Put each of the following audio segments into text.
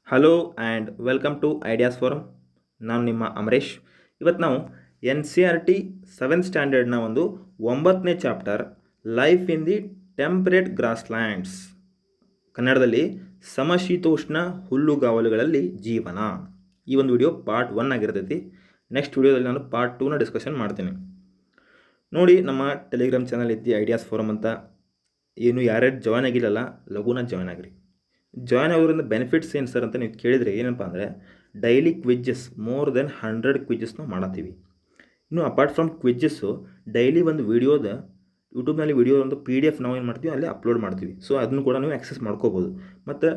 Hello and welcome to ideas forum. ನಾನು ನಿಮ್ಮ ಅಮರೇಶ್. ಇವತ್ತು ನಾವು N C R T seventh ಸ್ಟ್ಯಾಂಡರ್ಡ್ನ ಒಂದು 9ನೇ chapter life in the temperate grasslands, ಕನ್ನಡದಲ್ಲಿ ಸಮಶೀತೋಷ್ಣ ಹುಲ್ಲುಗಾವಲುಗಳಲ್ಲಿ ಜೀವನ, ಈ ಒಂದು ವಿಡಿಯೋ ಪಾರ್ಟ್ 1 ಆಗಿರ್ತೈತಿ. ನೆಕ್ಸ್ಟ್ ವಿಡಿಯೋದಲ್ಲಿ ನಾನು ಪಾರ್ಟ್ 2ನ ಡಿಸ್ಕಷನ್ ಮಾಡ್ತೀನಿ. ನೋಡಿ, ನಮ್ಮ ಟೆಲಿಗ್ರಾಮ್ ಚಾನಲ್ ಐತಿ ಐಡಿಯಾಸ್ ಫೋರಮ್ ಅಂತ. ಏನು ಯಾರ್ಯಾರು ಜಾಯ್ನ್ ಆಗಿಲ್ಲಲ್ಲ, ಲಘುನ ಜಾಯ್ನ್ ಆಗಿರಿ. ಜಾಯ್ನ್ ಆಗೋದ್ರಿಂದ ಬೆನಿಫಿಟ್ಸ್ ಏನು ಸರ್ ಅಂತ ನೀವು ಕೇಳಿದರೆ ಏನಪ್ಪ ಅಂದರೆ, ಡೈಲಿ ಕ್ವಿಜ್ಜಸ್ ಮೋರ್ ದೆನ್ 100 ಕ್ವಿಜ್ಜಸ್ ನಾವು ಮಾಡತ್ತೀವಿ. ಇನ್ನು ಅಪಾರ್ಟ್ ಫ್ರಮ್ ಕ್ವಿಜ್ಜಸ್ಸು ಡೈಲಿ ಒಂದು ವೀಡಿಯೋದ ಯೂಟ್ಯೂಬ್ನಲ್ಲಿ ವೀಡಿಯೋ ಒಂದು PDF ನಾವು ಏನು ಮಾಡ್ತೀವಿ ಅಲ್ಲಿ ಅಪ್ಲೋಡ್ ಮಾಡ್ತೀವಿ. ಸೊ ಅದನ್ನು ಕೂಡ ನೀವು ಆಕ್ಸೆಸ್ ಮಾಡ್ಕೋಬೋದು. ಮತ್ತು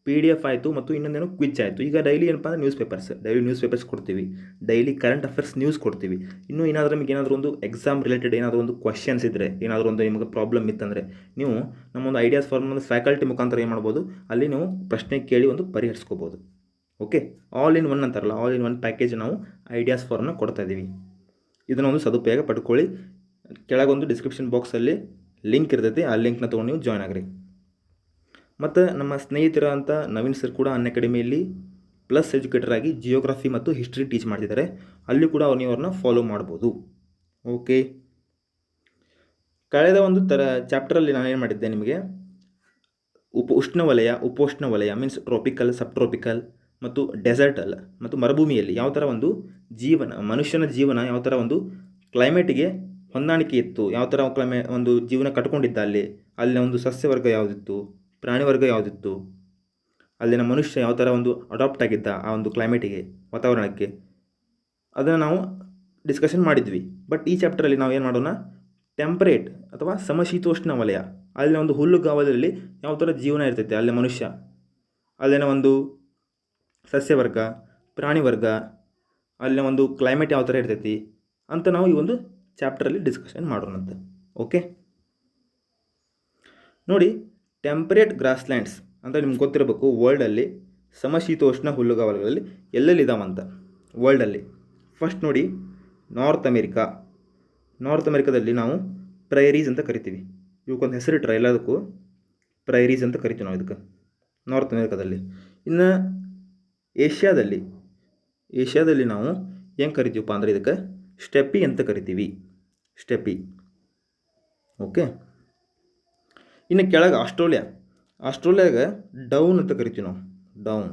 PDF ಆಯಿತು ಮತ್ತು ಇನ್ನೊಂದೇನು ಕ್ವಿಜ್ ಆಯಿತು. ಈಗ ಡೈಲಿ ಏನಪ್ಪ ಅಂದರೆ ಡೈಲಿ ನ್ಯೂಸ್ ಪೇಪರ್ಸ್ ಕೊಡ್ತೀವಿ, ಡೈಲಿ ಕರೆಂಟ್ ಅಫೇರ್ಸ್ ನ್ಯೂಸ್ ಕೊಡ್ತೀವಿ. ಇನ್ನೂ ಏನಾದರೂ ನಿಮಗೆ ಏನಾದರೂ ಒಂದು ಎಕ್ಸಾಮ್ ರಿಲೇಟೆಡ್ ಏನಾದರೂ ಒಂದು ಕ್ವಶನ್ಸ್ ಇದ್ದರೆ, ಏನಾದರೂ ಒಂದು ನಿಮಗೆ ಪ್ರಾಬ್ಲಮ್ ಇತ್ತಂದರೆ ನೀವು ನಮ್ಮೊಂದು ಐಡಿಯಾಸ್ ಫಾರ್ಮ್ ಒಂದು ಫ್ಯಾಕಲ್ಟಿ ಮುಖಾಂತರ ಏನು ಮಾಡ್ಬೋದು, ಅಲ್ಲಿ ನೀವು ಪ್ರಶ್ನೆ ಕೇಳಿ ಒಂದು ಪರಿಹರಿಸ್ಕೋಬೋದು. ಓಕೆ, ಆಲ್ ಇನ್ ಒನ್ ಅಂತಾರಲ್ಲ, ಆಲ್ ಇನ್ ಒನ್ ಪ್ಯಾಕೇಜ್ ನಾವು ಐಡಿಯಾಸ್ ಫಾರ್ಮ್ನ ಕೊಡ್ತಾ ಇದ್ದೀವಿ. ಇದನ್ನೊಂದು ಸದುಪಯೋಗ ಪಡ್ಕೊಳ್ಳಿ. ಕೆಳಗೊಂದು ಡಿಸ್ಕ್ರಿಪ್ಷನ್ ಬಾಕ್ಸಲ್ಲಿ ಲಿಂಕ್ ಇರ್ತೈತಿ, ಆ ಲಿಂಕ್ನ ತೊಗೊಂಡು ನೀವು ಜಾಯ್ನ್ ಆಗಿರಿ. ಮತ್ತು ನಮ್ಮ ಸ್ನೇಹಿತರಂಥ ನವೀನ್ ಸರ್ ಕೂಡ ಅನ್ಅಕಾಡೆಮಿಯಲ್ಲಿ ಪ್ಲಸ್ ಎಜುಕೇಟರ್ ಆಗಿ ಜಿಯೋಗ್ರಫಿ ಮತ್ತು ಹಿಸ್ಟ್ರಿ ಟೀಚ್ ಮಾಡ್ತಿದ್ದಾರೆ. ಅಲ್ಲಿ ಕೂಡ ನೀವು ಅವ್ರನ್ನ ಫಾಲೋ ಮಾಡ್ಬೋದು. ಓಕೆ, ಕಳೆದ ಒಂದು ಚಾಪ್ಟರಲ್ಲಿ ನಾನೇನು ಮಾಡಿದ್ದೆ, ನಿಮಗೆ ಉಪೋಷ್ಣ ವಲಯ ಮೀನ್ಸ್ ಟ್ರಾಪಿಕಲ್, ಸಬ್ ಟ್ರಾಪಿಕಲ್ ಮತ್ತು ಡೆಸರ್ಟಲ್ ಮತ್ತು ಮರುಭೂಮಿಯಲ್ಲಿ ಯಾವ ಥರ ಒಂದು ಮನುಷ್ಯನ ಜೀವನ ಯಾವ ಥರ ಒಂದು ಕ್ಲೈಮೇಟಿಗೆ ಹೊಂದಾಣಿಕೆ ಇತ್ತು, ಯಾವ ಥರ ಒಂದು ಜೀವನ ಕಟ್ಕೊಂಡಿದ್ದ, ಅಲ್ಲಿನ ಒಂದು ಸಸ್ಯವರ್ಗ ಯಾವುದಿತ್ತು, ಪ್ರಾಣಿ ವರ್ಗ ಯಾವುದಿತ್ತು, ಅಲ್ಲಿನ ಮನುಷ್ಯ ಯಾವ ಥರ ಒಂದು ಅಡಾಪ್ಟ್ ಆಗಿದ್ದ ಆ ಒಂದು ಕ್ಲೈಮೇಟಿಗೆ, ವಾತಾವರಣಕ್ಕೆ, ಅದನ್ನು ನಾವು ಡಿಸ್ಕಷನ್ ಮಾಡಿದ್ವಿ. ಬಟ್ ಈ ಚಾಪ್ಟರಲ್ಲಿ ನಾವು ಏನು ಮಾಡೋಣ, ಟೆಂಪರೇಟ್ ಅಥವಾ ಸಮಶೀತೋಷ್ಣ ವಲಯ, ಅಲ್ಲಿನ ಒಂದು ಹುಲ್ಲುಗಾವಲಲ್ಲಿ ಯಾವ ಥರ ಜೀವನ ಇರ್ತೈತೆ, ಅಲ್ಲಿನ ಮನುಷ್ಯ, ಅಲ್ಲಿನ ಒಂದು ಸಸ್ಯವರ್ಗ, ಪ್ರಾಣಿ ವರ್ಗ, ಅಲ್ಲಿನ ಒಂದು ಕ್ಲೈಮೇಟ್ ಯಾವ ಥರ ಇರ್ತೈತಿ ಅಂತ ನಾವು ಈ ಒಂದು ಚಾಪ್ಟರಲ್ಲಿ ಡಿಸ್ಕಷನ್ ಮಾಡೋಣಂತೆ. ಓಕೆ, ನೋಡಿ, ಟೆಂಪರೇಟ್ ಗ್ರಾಸ್ಲ್ಯಾಂಡ್ಸ್ ಅಂತ ನಿಮ್ಗೆ ಗೊತ್ತಿರಬೇಕು. ವರ್ಲ್ಡಲ್ಲಿ ಸಮಶೀತೋಷ್ಣ ಹುಲ್ಲುಗಾವಲುಗಳಲ್ಲಿ ಎಲ್ಲೆಲ್ಲಿದ್ದಾವಂತ ವರ್ಲ್ಡಲ್ಲಿ. ಫಸ್ಟ್ ನೋಡಿ, ನಾರ್ತ್ ಅಮೆರಿಕಾದಲ್ಲಿ ನಾವು ಪ್ರೈರೀಸ್ ಅಂತ ಕರಿತೀವಿ. ಇವಕ್ಕೊಂದು ಹೆಸರಿಟ್ರೆ ಎಲ್ಲದಕ್ಕೂ ಪ್ರೈರೀಸ್ ಅಂತ ಕರಿತೀವಿ ನಾವು ಇದಕ್ಕೆ, ನಾರ್ತ್ ಅಮೆರಿಕಾದಲ್ಲಿ. ಇನ್ನು ಏಷ್ಯಾದಲ್ಲಿ ನಾವು ಹೆಂಗೆ ಕರಿತೀವಪ್ಪ ಅಂದರೆ ಇದಕ್ಕೆ ಸ್ಟೆಪ್ಪಿ ಅಂತ ಕರಿತೀವಿ, ಸ್ಟೆಪ್ಪಿ. ಓಕೆ, ಇನ್ನು ಕೆಳಗೆ ಆಸ್ಟ್ರೇಲಿಯಾಗ ಡೌನ್ ಅಂತ ಕರಿತೀವಿ ನಾವು, ಡೌನ್.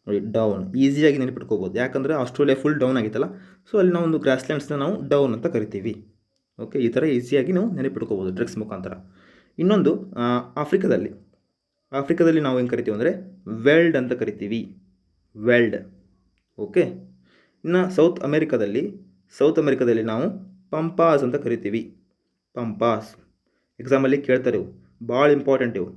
ನೋಡಿ, ಡೌನ್ ಈಸಿಯಾಗಿ ನೆನಪಿಟ್ಕೋಬೋದು, ಯಾಕಂದರೆ ಆಸ್ಟ್ರೇಲಿಯಾ ಫುಲ್ ಡೌನ್ ಆಗಿತ್ತಲ್ಲ. ಸೊ ಅಲ್ಲಿ ನಾವು ಒಂದು ಗ್ರಾಸ್ಲ್ಯಾಂಡ್ಸ್ನ ನಾವು ಡೌನ್ ಅಂತ ಕರಿತೀವಿ. ಓಕೆ, ಈ ಥರ ಈಸಿಯಾಗಿ ನಾವು ನೆನಪಿಟ್ಕೋಬೋದು ಟ್ರಿಕ್ಸ್ ಮುಖಾಂತರ. ಇನ್ನೊಂದು ಆಫ್ರಿಕಾದಲ್ಲಿ ನಾವು ಹೆಂಗೆ ಕರಿತೀವಿ ಅಂದರೆ ವೆಲ್ಡ್ ಅಂತ ಕರಿತೀವಿ, ವೆಲ್ಡ್. ಓಕೆ, ಇನ್ನು ಸೌತ್ ಅಮೆರಿಕಾದಲ್ಲಿ ನಾವು ಪಂಪಾಸ್ ಅಂತ ಕರಿತೀವಿ, ಪಂಪಾಸ್. ಎಕ್ಸಾಮಲ್ಲಿ ಕೇಳ್ತಾರೆ, ಇವು ಭಾಳ ಇಂಪಾರ್ಟೆಂಟ್. ಇವು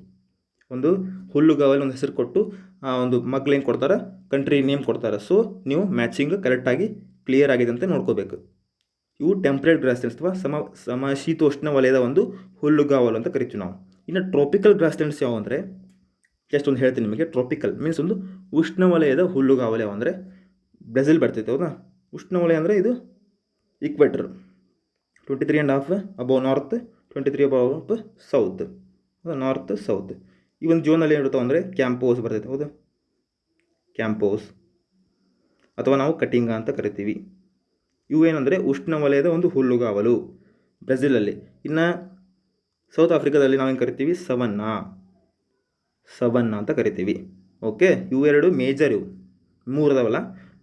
ಒಂದು ಹುಲ್ಲುಗಾವಲು ಒಂದು ಹೆಸರು ಕೊಟ್ಟು ಆ ಒಂದು ಮಗ್ಳು ಏನು ಕೊಡ್ತಾರೆ, ಕಂಟ್ರಿ ನೇಮ್ ಕೊಡ್ತಾರೆ. ಸೊ ನೀವು ಮ್ಯಾಚಿಂಗ್ ಕರೆಕ್ಟಾಗಿ ಕ್ಲಿಯರ್ ಆಗಿದೆ ಅಂತ ನೋಡ್ಕೋಬೇಕು. ಇವು ಟೆಂಪರೇಟ್ ಗ್ರಾಸ್ಲ್ಯಾಂಡ್ಸ್ ಅಥವಾ ಸಮಶೀತೋಷ್ಣ ವಲಯದ ಒಂದು ಹುಲ್ಲುಗಾವಲು ಅಂತ ಕರಿತೀವಿ ನಾವು. ಇನ್ನು ಟ್ರಾಪಿಕಲ್ ಗ್ರಾಸ್ಲ್ಯಾಂಡ್ಸ್ ಯಾವ ಅಂದರೆ, ಜಸ್ಟ್ ಒಂದು ಹೇಳ್ತೀನಿ ನಿಮಗೆ. ಟ್ರಾಪಿಕಲ್ ಮೀನ್ಸ್ ಒಂದು ಉಷ್ಣವಲಯದ ಹುಲ್ಲುಗಾವಲು ಯಾವ ಅಂದರೆ ಬ್ರೆಜಿಲ್ ಬರ್ತೈತೆ, ಹೌದಾ. ಉಷ್ಣವಲಯ ಅಂದರೆ ಇದು equator, 23.5 above north, 23 above south, north south. ಈ ಒಂದು ಜೋನಲ್ಲಿ ಏನಿರ್ತಾವೆ ಅಂದರೆ ಕ್ಯಾಂಪೋಸ್ ಬರ್ತೈತೆ, ಹೌದಾ, ಕ್ಯಾಂಪೋಸ್ ಅಥವಾ ನಾವು ಕಟಿಂಗ ಅಂತ ಕರಿತೀವಿ. ಇವು ಏನಂದರೆ ಉಷ್ಣವಲಯದ ಒಂದು ಹುಲ್ಲುಗಾವಲು ಬ್ರೆಜಿಲಲ್ಲಿ. ಇನ್ನು ಸೌತ್ ಆಫ್ರಿಕಾದಲ್ಲಿ ನಾವೇನು ಕರಿತೀವಿ, ಸವನ್ನಾ ಅಂತ ಕರಿತೀವಿ. ಓಕೆ, ಇವು ಎರಡು ಮೇಜರ್, ಇವು 3 ಅದಾವಲ್ಲ,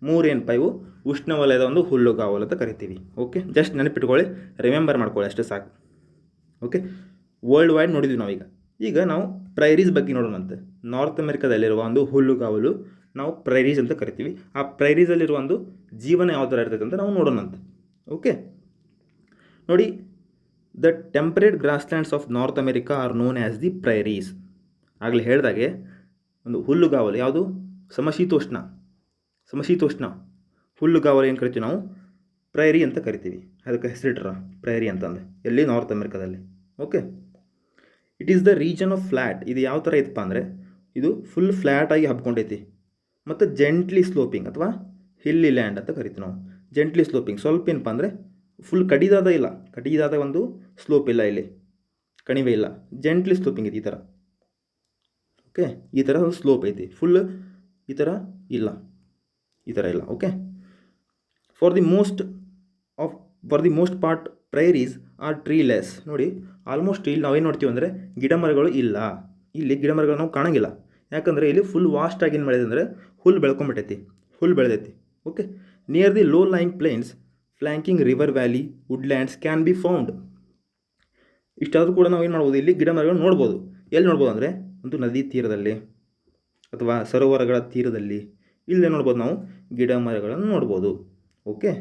3 ಏನಪ್ಪ, ಇವು ಉಷ್ಣವಲಯದ ಒಂದು ಹುಲ್ಲುಗಾವಲು ಅಂತ ಕರಿತೀವಿ. ಓಕೆ, ಜಸ್ಟ್ ನೆನಪಿಟ್ಕೊಳ್ಳಿ, ರಿಮೆಂಬರ್ ಮಾಡ್ಕೊಳ್ಳಿ, ಅಷ್ಟೇ ಸಾಕು. ಓಕೆ, ವರ್ಲ್ಡ್ ವೈಡ್ ನೋಡಿದ್ವಿ ನಾವೀಗ. ಈಗ ನಾವು ಪ್ರೈರೀಸ್ ಬಗ್ಗೆ ನೋಡೋಣಂತೆ. ನಾರ್ತ್ ಅಮೆರಿಕಾದಲ್ಲಿರುವ ಒಂದು ಹುಲ್ಲುಗಾವಲು ನಾವು ಪ್ರೈರೀಸ್ ಅಂತ ಕರಿತೀವಿ. ಆ ಪ್ರೈರೀಸಲ್ಲಿರುವ ಒಂದು ಜೀವನ ಯಾವ ಥರ ಇರ್ತೈತೆ ಅಂತ ನಾವು ನೋಡೋಣಂತೆ. ಓಕೆ, ನೋಡಿ, the temperate grasslands of North America are known as the prairies. ಆಗಲೇ ಹೇಳಿದಾಗೆ ಒಂದು ಹುಲ್ಲುಗಾವಲು ಯಾವುದು, ಸಮಶೀತೋಷ್ಣ ಹುಲ್ಲುಗಾವಲು ಏನು ಕರಿತೀವಿ ನಾವು, ಪ್ರೈರಿ ಅಂತ ಕರಿತೀವಿ. ಅದಕ್ಕೆ ಹೆಸರಿಟ್ರ ಪ್ರೈರಿ ಅಂತಂದು, ಎಲ್ಲಿ, ನಾರ್ತ್ ಅಮೆರಿಕಾದಲ್ಲಿ. Okay, it is the region of flat. ಇದು ಯಾವ ಥರ ಐತಪ್ಪ ಅಂದರೆ, ಇದು ಫುಲ್ ಫ್ಲ್ಯಾಟಾಗಿ ಹಬ್ಕೊಂಡೈತಿ ಮತ್ತು ಜೆಂಟ್ಲಿ ಸ್ಲೋಪಿಂಗ್ ಅಥವಾ ಹಿಲ್ಲಿ ಲ್ಯಾಂಡ್ ಅಂತ ಕರಿತೀವಿ ನಾವು. ಜೆಂಟ್ಲಿ ಸ್ಲೋಪಿಂಗ್, ಸ್ವಲ್ಪ ಏನಪ್ಪ ಅಂದರೆ ಫುಲ್ ಕಡಿದಾದ ಒಂದು ಸ್ಲೋಪ್ ಇಲ್ಲ, ಇಲ್ಲಿ ಕಣಿವೆ ಇಲ್ಲ, ಜೆಂಟ್ಲಿ ಸ್ಲೋಪಿಂಗ್ ಇದೆ ಈ ಥರ. ಓಕೆ, ಈ ಥರ ಒಂದು ಸ್ಲೋಪ್ ಐತಿ, ಫುಲ್ ಈ ಥರ ಇಲ್ಲ, ಈ ಥರ ಇಲ್ಲ. Okay, for the most part prairies are treeless. ನೋಡಿ, ಆಲ್ಮೋಸ್ಟ್ ಇಲ್ಲಿ ನಾವೇನು ನೋಡ್ತೀವಿ ಅಂದರೆ ಗಿಡ ಮರಗಳು ಇಲ್ಲ, ಇಲ್ಲಿ ಗಿಡ ಮರಗಳು ನಾವು ಕಾಣಂಗಿಲ್ಲ. ಯಾಕಂದರೆ ಇಲ್ಲಿ ಫುಲ್ ವಾಸ್ಟಾಗಿ ಏನು ಮಾಡಿದೆ ಅಂದರೆ ಹುಲ್ಲು ಬೆಳ್ಕೊಂಬಿಟ್ಟೈತಿ, ಹುಲ್ಲು ಬೆಳೆದೈತಿ. Okay, near the low lying plains flanking river valley woodlands can be found. ಇಷ್ಟಾದರೂ ಕೂಡ ನಾವು ಏನು ಮಾಡ್ಬೋದು, ಇಲ್ಲಿ ಗಿಡ ಮರಗಳು ನೋಡ್ಬೋದು. ಎಲ್ಲಿ ನೋಡ್ಬೋದು ಅಂದರೆ ಒಂದು ನದಿ ತೀರದಲ್ಲಿ ಅಥವಾ ಸರೋವರಗಳ ತೀರದಲ್ಲಿ, ಇಲ್ಲೇ ನೋಡ್ಬೋದು ನಾವು ಗಿಡ ಮರಗಳನ್ನು ನೋಡ್ಬೋದು. ಓಕೆ,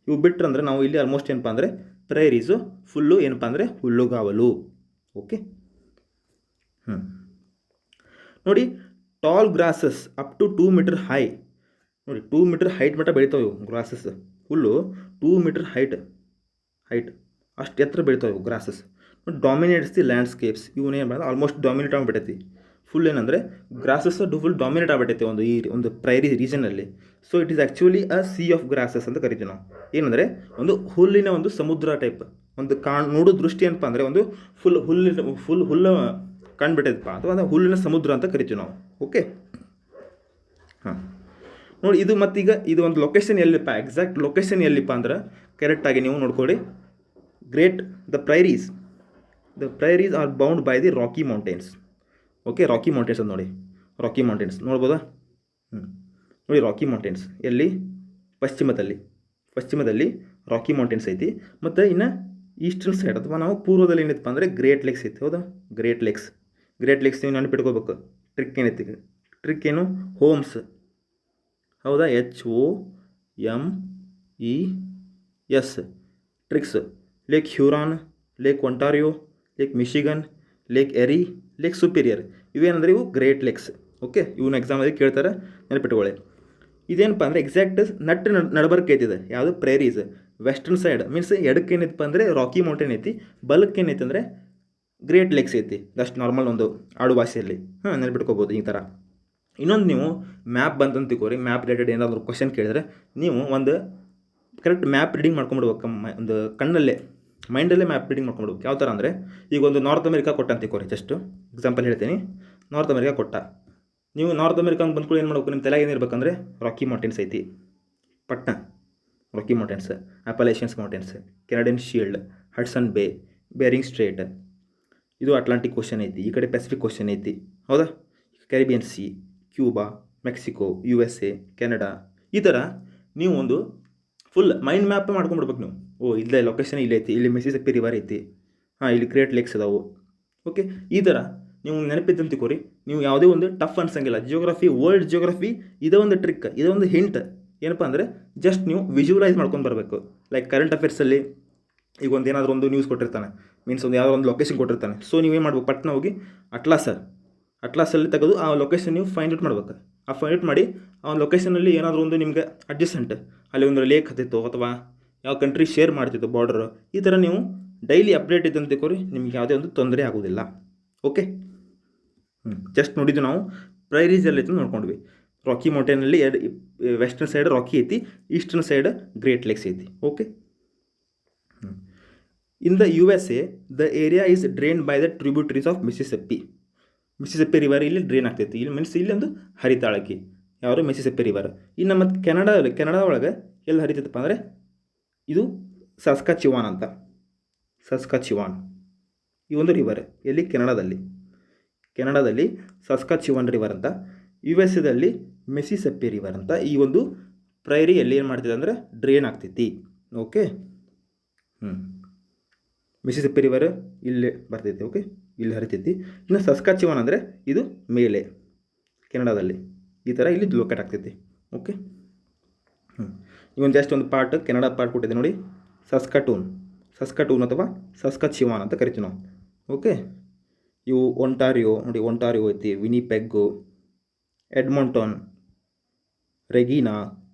ಇವು ಬಿಟ್ಟರಂದರೆ ನಾವು ಇಲ್ಲಿ ಆಲ್ಮೋಸ್ಟ್ ಏನಪ್ಪ ಅಂದರೆ ಪ್ರೈರೀಸು ಫುಲ್ಲು ಏನಪ್ಪ ಅಂದರೆ ಹುಲ್ಲುಗಾವಲು. ಓಕೆ, ನೋಡಿ, tall grasses up to 2 metre high. ನೋಡಿ, 2 ಮೀಟರ್ ಹೈಟ್ ಮಟ್ಟ ಬೆಳಿತಾವೆ ಇವು ಗ್ರಾಸಸ್. ಹುಲ್ಲು 2 ಮೀಟರ್ ಹೈಟ್ ಅಷ್ಟು ಎತ್ತರ ಬೆಳಿತಾವೆ ಇವು ಗ್ರಾಸಸ್. Dominates the landscapes. ಇವನ್ನೇನು ಮಾಡೋದು ಆಲ್ಮೋಸ್ಟ್ ಡಾಮಿನೇಟ್ ಆಗಿಬಿಟ್ಟೈತಿ. ಫುಲ್ ಏನಂದರೆ ಗ್ರಾಸಸ್ ಫುಲ್ ಡಾಮಿನೇಟ್ ಆಗಿಬಿಟ್ಟೈತಿ ಒಂದು ಪ್ರೈರಿ ರೀಜನಲ್ಲಿ. So it is actually a sea of grasses ಅಂತ ಕರಿತೀವಿ ನಾವು. ಏನಂದರೆ ಒಂದು ಹುಲ್ಲಿನ ಒಂದು ಸಮುದ್ರ ಟೈಪ್, ಒಂದು ನೋಡೋ ದೃಷ್ಟಿ ಏನಪ್ಪ ಅಂದರೆ ಒಂದು ಫುಲ್ ಹುಲ್ಲು ಕಂಡುಬಿಟ್ಟೈತಪ್ಪ, ಅಥವಾ ಹುಲ್ಲಿನ ಸಮುದ್ರ ಅಂತ ಕರಿತೀವಿ ನಾವು. ಓಕೆ, ಹಾಂ, ನೋಡಿ, ಇದು ಮತ್ತೀಗ ಇದು ಒಂದು ಲೊಕೇಶನ್ ಎಲ್ಲಿಪ್ಪ, ಎಕ್ಸಾಕ್ಟ್ ಲೊಕೇಶನ್ ಎಲ್ಲಿಪ್ಪ ಅಂದ್ರೆ ಕರೆಕ್ಟಾಗಿ ನೀವು ನೋಡ್ಕೊಳ್ಳಿ. The prairies are bound by the Rocky Mountains. Okay, Rocky Mountains ಅಂತ ನೋಡಿ, ರಾಕಿ ಮೌಂಟೇನ್ಸ್ ನೋಡ್ಬೋದಾ? ನೋಡಿ, ರಾಕಿ ಮೌಂಟೇನ್ಸ್ ಎಲ್ಲಿ? ಪಶ್ಚಿಮದಲ್ಲಿ ರಾಕಿ ಮೌಂಟೇನ್ಸ್ ಐತಿ. ಮತ್ತು ಇನ್ನು ಈಸ್ಟರ್ನ್ ಸೈಡ್ ಅಥವಾ ನಾವು ಪೂರ್ವದಲ್ಲಿ ಏನೈತಪ್ಪ ಅಂದರೆ ಗ್ರೇಟ್ ಲೇಕ್ಸ್ ಐತಿ. ಹೌದಾ? ಗ್ರೇಟ್ ಲೇಕ್ಸ್ ನೀವು ನೆನಪಿಟ್ಕೋಬೇಕು. ಟ್ರಿಕ್ ಏನೈತಿ? ಟ್ರಿಕ್ ಏನು? ಹೋಮ್ಸ್. ಹೌದಾ? HOMES tricks. Lake Huron, Lake Ontario, Lake Michigan, Lake Erie, Lake Superior. ಇವೇನಂದರೆ ಇವು ಗ್ರೇಟ್ ಲೇಕ್ಸ್. ಓಕೆ, ಇವನ್ನ ಎಕ್ಸಾಮಲ್ಲಿ ಕೇಳ್ತಾರೆ, ನೆನಪಿಟ್ಕೊಳ್ಳಿ. ಇದೇನಪ್ಪ ಅಂದರೆ ಎಕ್ಸಾಕ್ಟ್ ನಡಬರ್ಕ್ ಐತಿದೆ. ಯಾವುದು? ಪ್ರೈರೀಸ್. ವೆಸ್ಟರ್ನ್ ಸೈಡ್ ಮೀನ್ಸ್ ಎಡಕ್ಕೆ ಏನೈತಪ್ಪ ಅಂದರೆ ರಾಕಿ ಮೌಂಟೇನ್ ಐತಿ, ಬಲಕ್ಕೆ ಏನೈತೆ ಅಂದರೆ ಗ್ರೇಟ್ ಲೇಕ್ಸ್ ಐತಿ. ಜಸ್ಟ್ ನಾರ್ಮಲ್ ಒಂದು ಆಡು ಭಾಷೆಯಲ್ಲಿ ನೆನಪಿಟ್ಕೋಬೋದು ಈ ಥರ. ಇನ್ನೊಂದು, ನೀವು ಮ್ಯಾಪ್ ಬಂತಂತ ತಿಳ್ಕೊರಿ, ಮ್ಯಾಪ್ ರಿಲೇಟೆಡ್ ಏನಾದರೂ ಕ್ವಶನ್ ಕೇಳಿದ್ರೆ ನೀವು ಒಂದು ಕರೆಕ್ಟ್ ಮ್ಯಾಪ್ ರೀಡಿಂಗ್ ಮಾಡ್ಕೊಂಬಿಡ್ಬೇಕು. ಒಂದು ಕಣ್ಣಲ್ಲೇ ಮೈಂಡಲ್ಲೇ ಮ್ಯಾಪ್ ರೀಡಿಂಗ್ ಮಾಡ್ಕೊಂಬಿಡ್ಬೇಕು. ಯಾವ ಥರ ಅಂದರೆ ಈಗ ಒಂದು ನಾರ್ತ್ ಅಮೆರಿಕಾ ಕೊಟ್ಟ ಅಂತ ತಿಳ್ಕೊರಿ, ಜಸ್ಟ್ ಎಕ್ಸಾಂಪಲ್ ಹೇಳ್ತೀನಿ. ನಾರ್ತ್ ಅಮೆರಿಕಾ ಕೊಟ್ಟ, ನೀವು ನಾರ್ತ್ ಅಮೆರಿಕಾ ಬಂದ್ಕೊಳ್ಳಿ ಏನು ಮಾಡ್ಬೇಕು, ನಿಮ್ಮ ತಲೆಗೆ ಏನಿರ್ಬೇಕಂದ್ರೆ ರಾಕಿ ಮೌಂಟೇನ್ಸ್ ಐತಿ, ಪಟ್ನ Rocky Mountains, Appalachians Mountains, Canadian Shield, Hudson Bay, Bering Strait, ಇದು ಅಟ್ಲಾಂಟಿಕ್ ಓಷನ್ ಐತಿ. ಈ ಕಡೆ ಪೆಸಿಫಿಕ್ ಓಷನ್ ಐತಿ. ಹೌದಾ? Caribbean Sea, Cuba, Mexico, USA, Canada. ಈ ಥರ ನೀವು ಒಂದು ಫುಲ್ ಮೈಂಡ್ ಮ್ಯಾಪ್ ಮಾಡ್ಕೊಂಡ್ಬಿಡ್ಬೇಕು ನೀವು. ಇಲ್ಲೇ ಲೊಕೇಶನ್ ಇಲ್ಲಿ ಐತಿ, ಇಲ್ಲಿ ಮಿಸಿಸಿಪ್ಪಿ ರಿವರ್ ಐತಿ, ಇಲ್ಲಿ ಗ್ರೇಟ್ ಲೇಕ್ಸ್ ಅದಾವು. ಓಕೆ, ಈ ಥರ ನೀವು ನೆನಪಿದ್ದಂತ ತಿಳ್ಕೊರಿ. ನೀವು ಯಾವುದೇ ಒಂದು ಟಫ್ ಅನ್ಸಂಗಿಲ್ಲ. ಜಿಯೋಗ್ರಫಿ, ವರ್ಲ್ಡ್ ಜಿಯೋಗ್ರಫಿ ಇದೇ ಒಂದು ಟ್ರಿಕ್, ಇದೇ ಒಂದು ಹಿಂಟ್. ಏನಪ್ಪ ಅಂದರೆ ಜಸ್ಟ್ ನೀವು ವಿಜುವಲೈಸ್ ಮಾಡ್ಕೊಂಡು ಬರಬೇಕು. ಲೈಕ್ ಕರೆಂಟ್ ಅಫೇರ್ಸಲ್ಲಿ ಈಗ ಒಂದು ಏನಾದರೂ ಒಂದು ನ್ಯೂಸ್ ಕೊಟ್ಟಿರ್ತಾನೆ, ಮೀನ್ಸ್ ಒಂದು ಯಾವುದೋ ಒಂದು ಲೊಕೇಶನ್ ಕೊಟ್ಟಿರ್ತಾನೆ. ಸೊ ನೀವೇನು ಮಾಡ್ಬೇಕು, ಪಟ್ನ ಹೋಗಿ ಅಟ್ಲಾಸಲ್ಲಿ ತೆಗೆದು ಆ ಲೊಕೇಶನ್ ನೀವು ಫೈಂಡ್ ಔಟ್ ಮಾಡ್ಬೇಕು. ಆ ಫೈಂಡ್ ಔಟ್ ಮಾಡಿ ಆ ಲೊಕೇಶನಲ್ಲಿ ಏನಾದರೂ ಒಂದು ನಿಮಗೆ ಅಡ್ಜಸೆಂಟ್ ಅಲ್ಲಿ ಒಂದು ಲೇಕ್ ಹತ್ತಿತ್ತು ಅಥವಾ ಯಾವ ಕಂಟ್ರಿ ಶೇರ್ ಮಾಡ್ತಿತ್ತು ಬಾರ್ಡರ್, ಈ ಥರ ನೀವು ಡೈಲಿ ಅಪ್ಡೇಟ್ ಇದ್ದಂತ ತಿಳ್ಕೊರಿ, ನಿಮ್ಗೆ ಯಾವುದೇ ಒಂದು ತೊಂದರೆ ಆಗೋದಿಲ್ಲ. ಓಕೆ, ಜಸ್ಟ್ ನೋಡಿದ್ದು ನಾವು ಪ್ರೈರೀಸ್ ಎಲ್ಲೈತೆ ನೋಡ್ಕೊಂಡ್ವಿ. ರಾಕಿ ಮೌಂಟೇನಲ್ಲಿ ವೆಸ್ಟರ್ನ್ ಸೈಡ್ ರಾಕಿ ಐತಿ, ಈಸ್ಟರ್ನ್ ಸೈಡ್ ಗ್ರೇಟ್ ಲೇಕ್ಸ್ ಐತಿ. Okay, in the USA the area is drained by the tributaries of Mississippi River ಇಲ್ಲಿ ಡ್ರೈನ್ ಆಗ್ತೈತಿ. ಇಲ್ಲಿ ಮೀನ್ಸ್ ಇಲ್ಲಿ ಒಂದು ಹರಿತಾಳಕಿ, ಯಾರು? Mississippi River. ಇನ್ನು ಮತ್ತು ಕೆನಡಾ ಒಳಗೆ ಎಲ್ಲಿ ಹರಿತೈತಪ್ಪ ಅಂದರೆ ಇದು ಸಸ್ಕಚಿವಾನ್ ಅಂತ. ಸಸ್ಕಚಿವಾನ್ ಈ ಒಂದು ರಿವರ್ ಎಲ್ಲಿ? ಕೆನಡಾದಲ್ಲಿ ಸಸ್ಕಚಿವಾನ್ ರಿವರ್ ಅಂತ. USA ಮಿಸಿಸಿಪ್ಪಿ ರಿವರ್ ಅಂತ. ಈ ಒಂದು ಪ್ರೈರಿ ಎಲ್ಲಿ ಏನು ಮಾಡ್ತಿದೆ ಅಂದರೆ ಡ್ರೈನ್ ಆಗ್ತೈತಿ. ಓಕೆ, ಮಿಸಿಸಿಪ್ಪಿ ರಿವರ್ ಇಲ್ಲೇ ಬರ್ತೈತಿ. ಓಕೆ, ಇಲ್ಲಿ ಹರಿತೈತಿ. ಇನ್ನು ಸಸ್ಕಚಿವಾನ್ ಅಂದರೆ ಇದು ಮೇಲೆ ಕೆನಡಾದಲ್ಲಿ, ಈ ಥರ ಇಲ್ಲಿ ಲೊಕೇಟ್ ಆಗ್ತೈತಿ. ಓಕೆ, ಇವೊಂದು ಜಸ್ಟ್ ಒಂದು ಪಾರ್ಟ್ ಕೆನಡಾ ಪಾರ್ಟ್ ಕೊಟ್ಟಿದೆ ನೋಡಿ, ಸಸ್ಕಟೂನ್ ಅಥವಾ ಸಸ್ಕಚಿವಾನ್ ಅಂತ ಕರಿತೀವಿ ನಾವು. ಓಕೆ, ಇವು ಒಂಟಾರಿಯೋ ನೋಡಿ, ಒಂಟಾರಿಯೋ ಐತಿ, ವಿನಿಪೆಗ್ಗು, ಎಡ್ಮಂಟನ್, ರೆಗೀನಾ,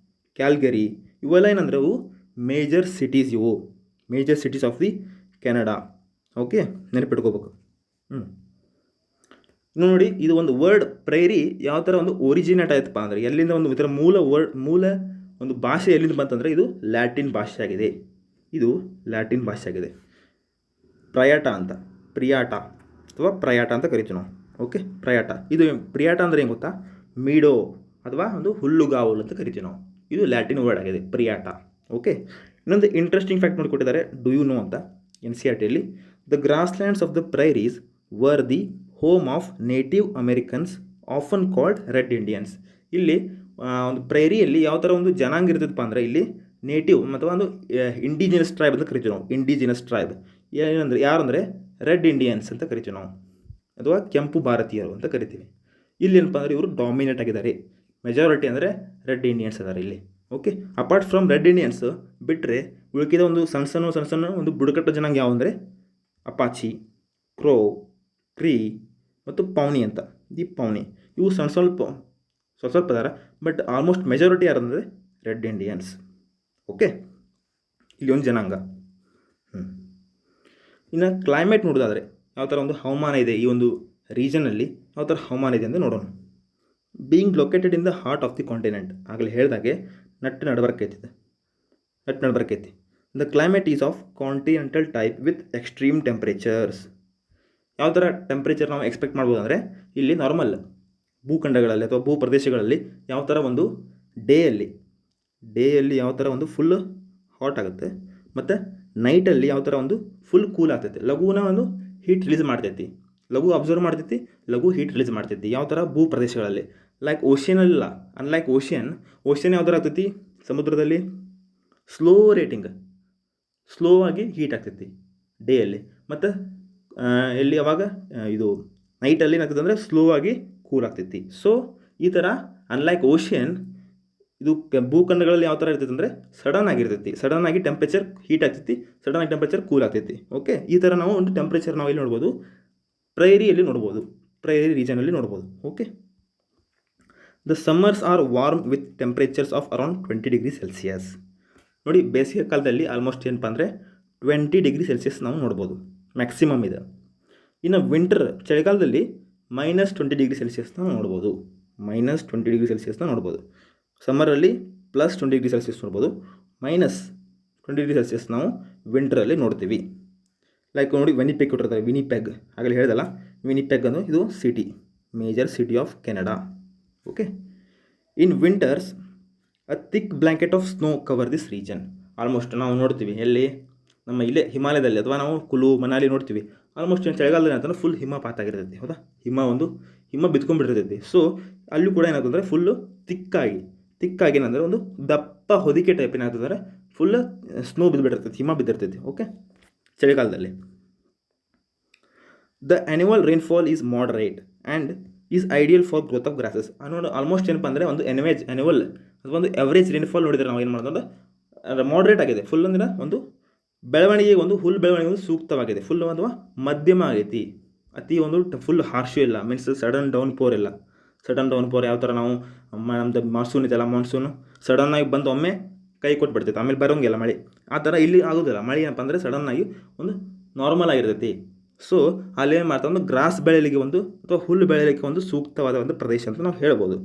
ಕ್ಯಾಲ್ಗರಿ, ಇವೆಲ್ಲ ಏನಂದ್ರೆ ಅವು major cities of the Canada. Okay, ನೆನಪಿಟ್ಕೋಬೇಕು. ನೋಡಿ, ಇದು ಒಂದು ವರ್ಡ್ ಪ್ರೈರಿ ಯಾವ ಥರ ಒಂದು ಒರಿಜಿನೇಟ್ ಆಯ್ತಪ್ಪ ಅಂದರೆ ಎಲ್ಲಿಂದ ಒಂದು ಇದರ ಮೂಲ ಒಂದು ಭಾಷೆ ಎಲ್ಲಿಂದ ಬಂತಂದರೆ ಇದು ಲ್ಯಾಟಿನ್ ಭಾಷೆ ಆಗಿದೆ. ಪ್ರಿಯಾಟ ಅಥವಾ ಪ್ರಯಾಟ ಅಂತ ಕರಿತೀವಿ ನಾವು. ಓಕೆ, ಪ್ರಯಾಟ. ಇದು ಪ್ರಿಯಾಟ ಅಂದರೆ ಏನು ಗೊತ್ತಾ? ಮೀಡೋ ಅಥವಾ ಒಂದು ಹುಲ್ಲುಗಾವಲು ಅಂತ ಕರಿತೀವಿ ನಾವು. ಇದು ಲ್ಯಾಟಿನ್ ವರ್ಡ್ ಆಗಿದೆ ಪ್ರಿಯಾಟ. ಓಕೆ, ಇನ್ನೊಂದು ಇಂಟ್ರೆಸ್ಟಿಂಗ್ ಫ್ಯಾಕ್ಟ್ ನೋಡಿಕೊಟ್ಟಿದ್ದಾರೆ, ಡು ಯು ನೋ ಅಂತ. NCERTಯಲ್ಲಿ the grasslands of the prairies were the home of Native Americans often called red Indians. ಇಲ್ಲಿ ಒಂದು ಪ್ರೈರಿಯಲ್ಲಿ ಯಾವ ಥರ ಒಂದು ಜನಾಂಗ ಇರ್ತದಪ್ಪ ಅಂದರೆ ಇಲ್ಲಿ ನೇಟಿವ್ ಅಥವಾ ಒಂದು ಇಂಡಿಜಿನಸ್ ಟ್ರೈಬ್ ಅಂತ ಕರಿತೀವಿ ನಾವು. ಇಂಡಿಜಿನಸ್ ಟ್ರೈಬ್ ಏನಂದರೆ ಯಾರಂದರೆ ರೆಡ್ ಇಂಡಿಯನ್ಸ್ ಅಂತ ಕರಿತೀವಿ ನಾವು, ಅಥವಾ ಕೆಂಪು ಭಾರತೀಯರು ಅಂತ ಕರಿತೀವಿ. ಇಲ್ಲಿ ಏನಪ್ಪ ಅಂದರೆ ಇವರು ಡಾಮಿನೇಟ್ ಆಗಿದ್ದಾರೆ, ಮೆಜಾರಿಟಿ ಅಂದರೆ ರೆಡ್ ಇಂಡಿಯನ್ಸ್ ಅದಾರೆ ಇಲ್ಲಿ. Okay, apart from red Indians ಬಿಟ್ಟರೆ ಉಳಿಕಿದ ಒಂದು ಸಣ್ಣ ಸಣ್ಣ ಒಂದು ಬುಡಕಟ್ಟು ಜನಾಂಗ ಯಾವ ಅಂದರೆ ಅಪಾಚಿ, ಕ್ರೋ, ಕ್ರೀ ಮತ್ತು ಪೌನಿ ಅಂತ. ಈ ಪೌನಿ ಇವು ಸ್ವಲ್ಪ ಅದಾರ, ಬಟ್ ಆಲ್ಮೋಸ್ಟ್ ಮೆಜಾರಿಟಿ ಯಾರಂದರೆ ರೆಡ್ ಇಂಡಿಯನ್ಸ್. ಓಕೆ, ಇಲ್ಲಿ ಒಂದು ಜನಾಂಗ. ಇನ್ನು ಕ್ಲೈಮೇಟ್ ನೋಡೋದಾದರೆ ಯಾವ ಥರ ಒಂದು ಹವಾಮಾನ ಇದೆ ಈ ಒಂದು ರೀಜನಲ್ಲಿ, ಯಾವ ಥರ ಹವಾಮಾನ ಇದೆ ಅಂತ ನೋಡೋಣ. Being located in the heart of the continent, ಆಗಲೇ ಹೇಳಿದಾಗೆ ನಟ್ಟು ನಡಬರ್ಕೈತಿ. The climate is of continental type with extreme temperatures. ಯಾವ ಥರ ಟೆಂಪ್ರೇಚರ್ ನಾವು ಎಕ್ಸ್ಪೆಕ್ಟ್ ಮಾಡ್ಬೋದು ಅಂದರೆ ಇಲ್ಲಿ ನಾರ್ಮಲ್ ಭೂಖಂಡಗಳಲ್ಲಿ ಅಥವಾ ಭೂ ಪ್ರದೇಶಗಳಲ್ಲಿ ಯಾವ ಥರ ಒಂದು ಡೇಯಲ್ಲಿ ಯಾವ ಥರ ಒಂದು ಫುಲ್ ಹಾಟ್ ಆಗುತ್ತೆ, ಮತ್ತು ನೈಟಲ್ಲಿ ಯಾವ ಥರ ಒಂದು ಫುಲ್ ಕೂಲ್ ಆಗ್ತೈತೆ. ಲಘುನ ಒಂದು ಹೀಟ್ ರಿಲೀಸ್ ಮಾಡ್ತೈತಿ, ಲಘು ಅಬ್ಸರ್ವ್ ಮಾಡ್ತೈತಿ, ಲಘು ಹೀಟ್ ರಿಲೀಸ್ ಮಾಡ್ತೈತಿ. ಯಾವ ಥರ ಭೂ ಪ್ರದೇಶಗಳಲ್ಲಿ, ಲೈಕ್ ಓಷಿಯನಲ್ಲ. ಅನ್ಲೈಕ್ ಓಷಿಯನ್ ಯಾವ ಥರ ಆಗ್ತೈತಿ, ಸಮುದ್ರದಲ್ಲಿ ಸ್ಲೋ ಆಗಿ ಹೀಟ್ ಆಗ್ತೈತಿ ಡೇಯಲ್ಲಿ, ಮತ್ತು ಎಲ್ಲಿ ಅವಾಗ ಇದು ನೈಟಲ್ಲಿ ಏನಾಗ್ತದೆ ಅಂದರೆ ಸ್ಲೋ ಆಗಿ ಕೂಲ್ ಆಗ್ತೈತಿ. ಸೊ ಈ ಥರ ಅನ್ಲೈಕ್ ಓಷಿಯನ್ ಇದು ಭೂಖಂಡಗಳಲ್ಲಿ ಯಾವ ಥರ ಇರ್ತೈತೆ ಅಂದರೆ ಸಡನ್ ಆಗಿ ಟೆಂಪ್ರೇಚರ್ ಹೀಟ್ ಆಗ್ತೈತಿ, ಸಡನ್ ಆಗಿ ಟೆಂಪ್ರೇಚರ್ ಕೂಲ್ ಆಗ್ತೈತಿ. ಓಕೆ, ಈ ಥರ ನಾವು ಒಂದು ಟೆಂಪ್ರೇಚರ್ ನಾವು ಇಲ್ಲಿ ನೋಡ್ಬೋದು, ಪ್ರೈರಿಯಲ್ಲಿ ನೋಡ್ಬೋದು, ಪ್ರೈರಿ ರೀಜನಲ್ಲಿ ನೋಡ್ಬೋದು. Okay, the summers are warm with temperatures of around 20 degree Celsius. ನೋಡಿ, ಬೇಸಿಗೆ ಕಾಲದಲ್ಲಿ ಆಲ್ಮೋಸ್ಟ್ ಏನಪ್ಪ ಅಂದರೆ 20 ಡಿಗ್ರಿ ಸೆಲ್ಸಿಯಸ್ ನಾವು ನೋಡ್ಬೋದು, ಮ್ಯಾಕ್ಸಿಮಮ್ ಇದೆ. ಇನ್ನು ವಿಂಟರ್ ಚಳಿಗಾಲದಲ್ಲಿ -20 ಡಿಗ್ರಿ ಸೆಲ್ಸಿಯಸ್ ನಾವು ನೋಡ್ಬೋದು, -20 ಡಿಗ್ರಿ ಸೆಲ್ಸಿಯಸ್ನ ನೋಡ್ಬೋದು. ಸಮ್ಮರಲ್ಲಿ +20 ಡಿಗ್ರಿ ಸೆಲ್ಸಿಯಸ್ ನೋಡ್ಬೋದು, -20 ಡಿಗ್ರಿ ಸೆಲ್ಸಿಯಸ್ ನಾವು ವಿಂಟರಲ್ಲಿ ನೋಡ್ತೀವಿ. ಲೈಕ್ ನೋಡಿ, ವಿನಿಪೆಗ್ ಕೊಟ್ಟಿರ್ತಾರೆ, ವಿನಿಪೆಗ್ ಆಗಲೇ ಹೇಳ್ದಲ್ಲ, ವಿನಿಪೆಗ್ ಅನ್ನೋ ಇದು major city of Canada. Okay, in winters a thick blanket of snow cover this region. Almost ನಾವು ನೋಡ್ತೀವಿ ಎಲ್ಲಿ, ನಮ್ಮ ಇಲ್ಲೇ ಹಿಮಾಲಯದಲ್ಲಿ ಅಥವಾ ನಾವು ಕುಲು ಮನಾಲಿ ನೋಡ್ತೀವಿ. ಆಲ್ಮೋಸ್ಟ್ ಚಳಿಗಾಲದಲ್ಲಿ ಅಂತಂದ್ರೆ ಫುಲ್ ಹಿಮಪಾತ ಆಗಿರ್ತೈತಿ, ಹೌದಾ? ಹಿಮ ಬಿತ್ಕೊಂಡ್ಬಿಟ್ಟಿರ್ತೈತಿ. ಸೊ ಅಲ್ಲೂ ಕೂಡ ಏನಾಗ್ತದೆ, ಫುಲ್ಲು ತಿಕ್ಕಾಗಿ ಏನಂದರೆ ಒಂದು ದಪ್ಪ ಹೊದಿಕೆ ಟೈಪ್ ಏನಾಗ್ತದೆ, ಫುಲ್ ಸ್ನೋ ಬಿದ್ದುಬಿಟ್ಟಿರ್ತೈತಿ, ಹಿಮ ಬಿದ್ದಿರ್ತೈತಿ. ಓಕೆ, ಚಳಿಗಾಲದಲ್ಲಿ the annual rainfall is moderate and is ideal for growth of grasses. ಅನ್ನೋದು ಆಲ್ಮೋಸ್ಟ್ ಏನಪ್ಪ ಅಂದರೆ ಒಂದು ಆ್ಯನ್ಯುವಲ್ ಅಥವಾ ಒಂದು ಎವರೇಜ್ ರೈನ್ಫಾಲ್ ನೋಡಿದರೆ ನಾವು ಏನು ಮಾಡೋದು ಅಂದರೆ ಮಾಡ್ರೇಟ್ ಆಗಿದೆ. ಫುಲ್ ಅಂದರೆ ಒಂದು ಬೆಳವಣಿಗೆಗೆ ಒಂದು ಹುಲ್ ಬೆಳವಣಿಗೆ ಒಂದು ಸೂಕ್ತವಾಗಿದೆ, ಫುಲ್ ಅಥವಾ ಮಧ್ಯಮ ಆಗೈತಿ, ಅತಿ ಒಂದು ಫುಲ್ ಹಾರ್ಶು ಇಲ್ಲ, ಮೀನ್ಸ್ ಸಡನ್ ಡೌನ್ ಪೋರ್ ಯಾವ ಥರ ನಾವು ನಮ್ಮದು ಮಾನ್ಸೂನ್ ಇದೆಲ್ಲ, ಮಾನ್ಸೂನು ಸಡನ್ನಾಗಿ ಬಂದು ಒಮ್ಮೆ ಕೈ ಕೊಟ್ಬಿಡ್ತೈತೆ, ಆಮೇಲೆ ಬರೋಂಗಿಲ್ಲ ಮಳೆ. ಆ ಥರ ಇಲ್ಲಿ ಆಗೋದಿಲ್ಲ. ಮಳೆ ಏನಪ್ಪ ಅಂದರೆ ಸಡನ್ನಾಗಿ ಒಂದು ನಾರ್ಮಲ್ ಆಗಿರ್ತೈತಿ. ಸೊ ಅಲ್ಲೇನು ಮಾಡ್ತಾ ಒಂದು ಗ್ರಾಸ್ ಬೆಳೆಯಲಿಕ್ಕೆ ಒಂದು ಅಥವಾ ಹುಲ್ಲು ಬೆಳೆಯಲಿಕ್ಕೆ ಒಂದು ಸೂಕ್ತವಾದ ಒಂದು ಪ್ರದೇಶ ಅಂತ ನಾವು ಹೇಳ್ಬೋದು.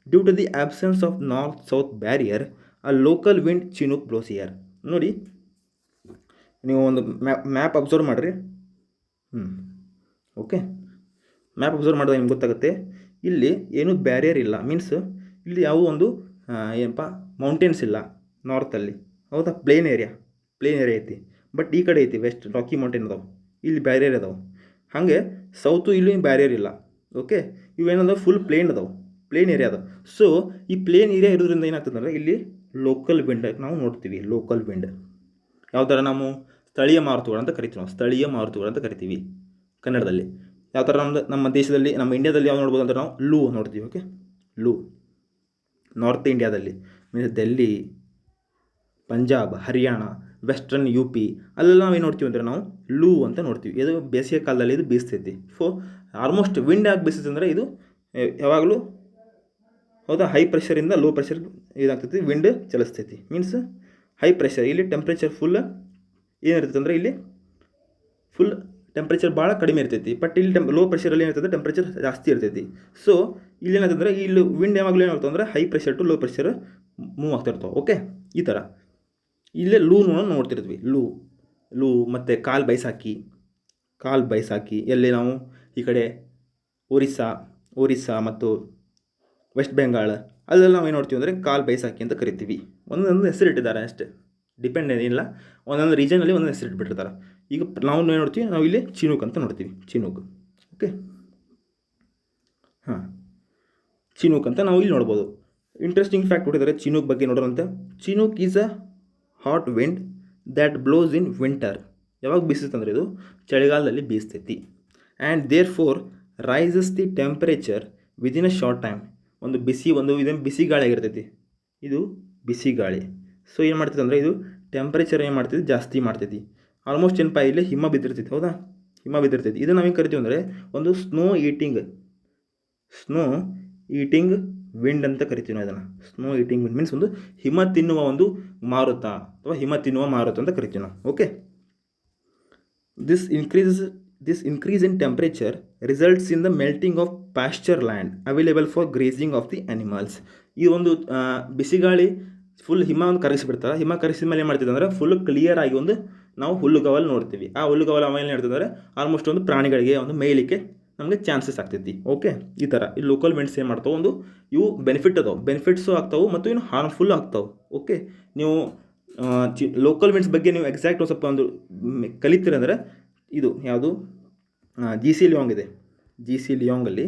Due to the absence of north south barrier a local wind chinook blows here. ನೋಡಿ, ನೀವು ಒಂದು ಮ್ಯಾಪ್ ಅಬ್ಸರ್ವ್ ಮಾಡಿರಿ. ಓಕೆ, ಮ್ಯಾಪ್ ಅಬ್ಸರ್ವ್ ಮಾಡಿದಾಗ ನಿಮ್ಗೆ ಗೊತ್ತಾಗುತ್ತೆ, ಇಲ್ಲಿ ಏನೂ ಬ್ಯಾರಿಯರ್ ಇಲ್ಲ, ಮೀನ್ಸ್ ಇಲ್ಲಿ ಯಾವ ಒಂದು ಏನಪ್ಪ ಮೌಂಟೇನ್ಸ್ ಇಲ್ಲ ನಾರ್ತಲ್ಲಿ, ಹೌದಾ? ಪ್ಲೇನ್ ಏರಿಯಾ ಐತಿ. ಬಟ್ ಈ ಕಡೆ ಐತಿ ವೆಸ್ಟ್ ರಾಕಿ ಮೌಂಟೇನ್ ಅದಾವೆ, ಇಲ್ಲಿ ಬ್ಯಾರಿಯರ್ ಅದಾವೆ. ಹಾಗೆ ಸೌತು ಇಲ್ಲಿ ಬ್ಯಾರಿಯರ್ ಇಲ್ಲ. ಓಕೆ, ಇವೇನಂದ್ರೆ ಫುಲ್ ಪ್ಲೇನ್ ಏರಿಯಾ ಅದಾವೆ. ಸೊ ಈ ಪ್ಲೇನ್ ಏರಿಯಾ ಇರೋದ್ರಿಂದ ಏನಾಗ್ತದೆ ಅಂದರೆ ಇಲ್ಲಿ ಲೋಕಲ್ ವಿಂಡ್ ನಾವು ನೋಡ್ತೀವಿ. ಲೋಕಲ್ ವಿಂಡ್ ಯಾವ ಥರ ನಾವು ಸ್ಥಳೀಯ ಮಾರುತಗಳು ಅಂತ ಕರಿತೀವಿ ಕನ್ನಡದಲ್ಲಿ. ಯಾವ ಥರ ನಮ್ಮ ದೇಶದಲ್ಲಿ, ನಮ್ಮ ಇಂಡಿಯಾದಲ್ಲಿ ಯಾವ್ದು ನೋಡ್ಬೋದು ಅಂದರೆ ನಾವು ಲೂ ನೋಡ್ತೀವಿ. ಓಕೆ, ಲೂ ನಾರ್ತ್ ಇಂಡಿಯಾದಲ್ಲಿ means Delhi, Punjab, Haryana, western UP ಅಲ್ಲೆಲ್ಲ ನಾವೇನು ನೋಡ್ತೀವಿ ಅಂದರೆ ನಾವು ಲೂ ಅಂತ ನೋಡ್ತೀವಿ. ಇದು ಬೇಸಿಗೆ ಕಾಲದಲ್ಲಿ ಇದು ಬೀಸ್ತೈತಿ. ಸೊ ಆಲ್ಮೋಸ್ಟ್ ವಿಂಡ್ ಯಾಕೆ ಬೀಸ್ತೈತೆ ಅಂದರೆ ಇದು ಯಾವಾಗಲೂ, ಹೌದಾ, ಹೈ ಪ್ರೆಷರಿಂದ ಲೋ ಪ್ರೆಷರ್ ಇದಾಗ್ತೈತಿ, ವಿಂಡ್ ಚಲಿಸ್ತೈತಿ. ಮೀನ್ಸ್ ಹೈ ಪ್ರೆಷರ್, ಇಲ್ಲಿ ಟೆಂಪ್ರೇಚರ್ ಫುಲ್ ಏನಿರ್ತೈತೆ ಅಂದರೆ ಇಲ್ಲಿ ಫುಲ್ ಟೆಂಪ್ರೇಚರ್ ಭಾಳ ಕಡಿಮೆ ಇರ್ತೈತಿ. ಬಟ್ ಇಲ್ಲಿ ಲೋ ಪ್ರೆಷರಲ್ಲಿ ಏನಿರ್ತದೆ, ಟೆಂಪ್ರೇಚರ್ ಜಾಸ್ತಿ ಇರ್ತೈತಿ. ಸೊ ಇಲ್ಲಿ ಏನಾಗ್ತಂದ್ರೆ ಇಲ್ಲಿ ವಿಂಡ್ ಯಾವಾಗಲೂ ಏನಾಗ್ತದೆ ಅಂದರೆ high pressure to low pressure move ಆಗ್ತಿರ್ತಾವೆ. ಓಕೆ, ಈ ಥರ ಇಲ್ಲೇ ಲೂ ನೋಡ್ತಿರ್ತೀವಿ. ಲೂ ಮತ್ತು ಕಾಲ್ ಬೈಸಾಕಿ ಎಲ್ಲಿ ನಾವು ಈ ಕಡೆ ಒರಿಸ್ಸಾ ಮತ್ತು ವೆಸ್ಟ್ ಬೆಂಗಾಳ ಅಲ್ಲೆಲ್ಲ ನಾವು ಏನು ನೋಡ್ತೀವಿ ಅಂದರೆ ಕಾಲ್ ಬೈಸಾಖಿ ಅಂತ ಕರಿತೀವಿ. ಒಂದೊಂದು ಹೆಸರು ಇಟ್ಟಿದ್ದಾರೆ ಅಷ್ಟೇ, ಡಿಪೆಂಡ್ ಏನಿಲ್ಲ, ಒಂದೊಂದು ರೀಜನಲ್ಲಿ ಒಂದೊಂದು ಹೆಸರು ಇಟ್ಬಿಟ್ಟಿರ್ತಾರೆ. ಈಗ ನಾವು ಏನು ನೋಡ್ತೀವಿ, ನಾವು ಇಲ್ಲಿ ಚಿನೂಕ್ ಅಂತ ನೋಡ್ತೀವಿ, ಚಿನೂಕ್. ಓಕೆ, ಹಾಂ, ಚಿನೂಕ್ ಅಂತ ನಾವು ಇಲ್ಲಿ ನೋಡ್ಬೋದು. ಇಂಟ್ರೆಸ್ಟಿಂಗ್ ಫ್ಯಾಕ್ಟ್ ಕೊಟ್ಟಿದ್ದಾರೆ ಚಿನೂಕ್ ಬಗ್ಗೆ ನೋಡೋರಂತೆ. Chinook is a hot wind that blows in winter. ಯಾವಾಗ ಬೀಸುತ್ತಂದ್ರೆ ಇದು ಚಳಿಗಾಲದಲ್ಲಿ ಬೀಸ್ತೈತಿ. And therefore rises the temperature within a short time. ಇದೇನು ಬಿಸಿ ಗಾಳಿ ಆಗಿರ್ತೈತಿ, ಇದು ಬಿಸಿ ಗಾಳಿ. ಸೊ ಏನು ಮಾಡ್ತೈತೆ ಅಂದರೆ ಇದು ಟೆಂಪ್ರೇಚರ್ ಏನು ಮಾಡ್ತೈತಿ, ಜಾಸ್ತಿ ಮಾಡ್ತೈತಿ. ಆಲ್ಮೋಸ್ಟ್ ಏನಪ್ಪ ಇಲ್ಲಿ ಹಿಮ ಬಿದ್ದಿರ್ತೈತಿ, ಹೌದಾ, ಹಿಮ ಬಿದ್ದಿರ್ತೈತಿ. ಇದು ನಾವೇನು ಕರಿತೀವಿ ಅಂದರೆ ಒಂದು ಸ್ನೋ ಈಟಿಂಗ್ ವಿಂಡ್ ಅಂತ ಕರಿತೀವಿ ನಾವು ಇದನ್ನು. ಸ್ನೋ ಈಟಿಂಗ್ ವಿಂಡ್ ಮೀನ್ಸ್ ಒಂದು ಹಿಮ ತಿನ್ನುವ ಒಂದು ಮಾರುತ ಅಥವಾ ಹಿಮ ತಿನ್ನುವ ಮಾರುತ ಅಂತ ಕರಿತೀವಿ ನಾವು. Okay, this increase in temperature results in the melting of Pasteur land available for grazing of the animals. ಈ ಒಂದು ಬಿಸಿಗಾಳಿ ಫುಲ್ ಹಿಮ ಒಂದು ಕರಗಿಸಿಬಿಡ್ತಾರೆ. ಹಿಮ ಕರಗಿಸಿದ ಮೇಲೆ ಏನು ಮಾಡ್ತಿದ್ದೆ ಅಂದರೆ ಫುಲ್ ಕ್ಲಿಯರ್ ಆಗಿ ಒಂದು ನಾವು ಹುಲ್ಲುಗಾವಲು ನೋಡ್ತೀವಿ. ಆ ಹುಲ್ಲುಗಾವಲು ಆಮೇಲೆ ಹೇಳ್ತಿದ್ದಾರೆ ಆಲ್ಮೋಸ್ಟ್ ಒಂದು ಪ್ರಾಣಿಗಳಿಗೆ ಒಂದು ಮೇಯಲಿಕ್ಕೆ ನಮಗೆ ಚಾನ್ಸಸ್ ಆಗ್ತೈತಿ. ಓಕೆ, ಈ ಥರ ಈ ಲೋಕಲ್ ವಿಂಡ್ಸ್ ಏನು ಮಾಡ್ತಾವೆ, ಒಂದು ಇವು ಬೆನಿಫಿಟ್ಸು ಆಗ್ತಾವೆ ಮತ್ತು ಇನ್ನು ಹಾರ್ಮ್ಫುಲ್ಲು ಆಗ್ತಾವೆ. ಓಕೆ, ನೀವು ಲೋಕಲ್ ವಿಂಡ್ಸ್ ಬಗ್ಗೆ ನೀವು ಎಕ್ಸಾಕ್ಟ್ ಒಂದು ಸ್ವಲ್ಪ ಒಂದು ಕಲಿತೀರಂದರೆ ಇದು ಯಾವುದು GC ಲಿಯೋಂಗ್ ಇದೆ. GC ಲಿಯೋಂಗಲ್ಲಿ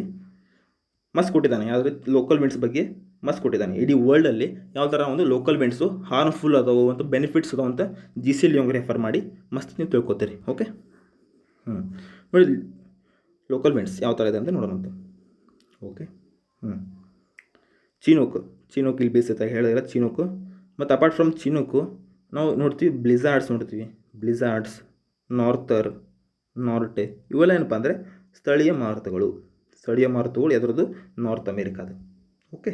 ಮಸ್ತ್ ಕೊಟ್ಟಿದ್ದಾನೆ, ಯಾವುದೇ ಲೋಕಲ್ ವಿಂಡ್ಸ್ ಬಗ್ಗೆ ಮಸ್ತ್ ಕೊಟ್ಟಿದ್ದಾನೆ. ಇಡೀ ವರ್ಲ್ಡಲ್ಲಿ ಯಾವ ಥರ ಒಂದು ಲೋಕಲ್ ವಿಂಡ್ಸು ಹಾರ್ಮ್ಫುಲ್ ಅದಾವೆ ಮತ್ತು ಬೆನಿಫಿಟ್ಸ್ ಅದಾವೆ ಅಂತ GC ಲಿಯೋಂಗ್ ರೆಫರ್ ಮಾಡಿ ಮಸ್ತ್ ನೀವು ತಿಳ್ಕೊತೀರಿ. ಓಕೆ, ನೋಡಿ ಲೋಕಲ್ ವಿಂಡ್ಸ್ ಯಾವ ಥರ ಇದೆ ಅಂತ ನೋಡೋಣಂತ. ಓಕೆ, ಚಿನೂಕ್ ಇಲ್ಲಿ ಬೀಸುತ್ತೆ ಹೇಳಿದ್ರೆ ಚಿನೂಕು. ಮತ್ತು ಅಪಾರ್ಟ್ ಫ್ರಮ್ ಚಿನೂಕು ನಾವು ನೋಡ್ತೀವಿ ಬ್ಲಿಝಾರ್ಡ್ಸ್ ನೋಡ್ತೀವಿ. ಬ್ಲಿಝಾರ್ಡ್ಸ್, ನಾರ್ಟೆ ಇವೆಲ್ಲ ಏನಪ್ಪ ಅಂದರೆ ಸ್ಥಳೀಯ ಮಾರುತಗಳು ಎದುರದು ನಾರ್ತ್ ಅಮೇರಿಕಾದ. ಓಕೆ,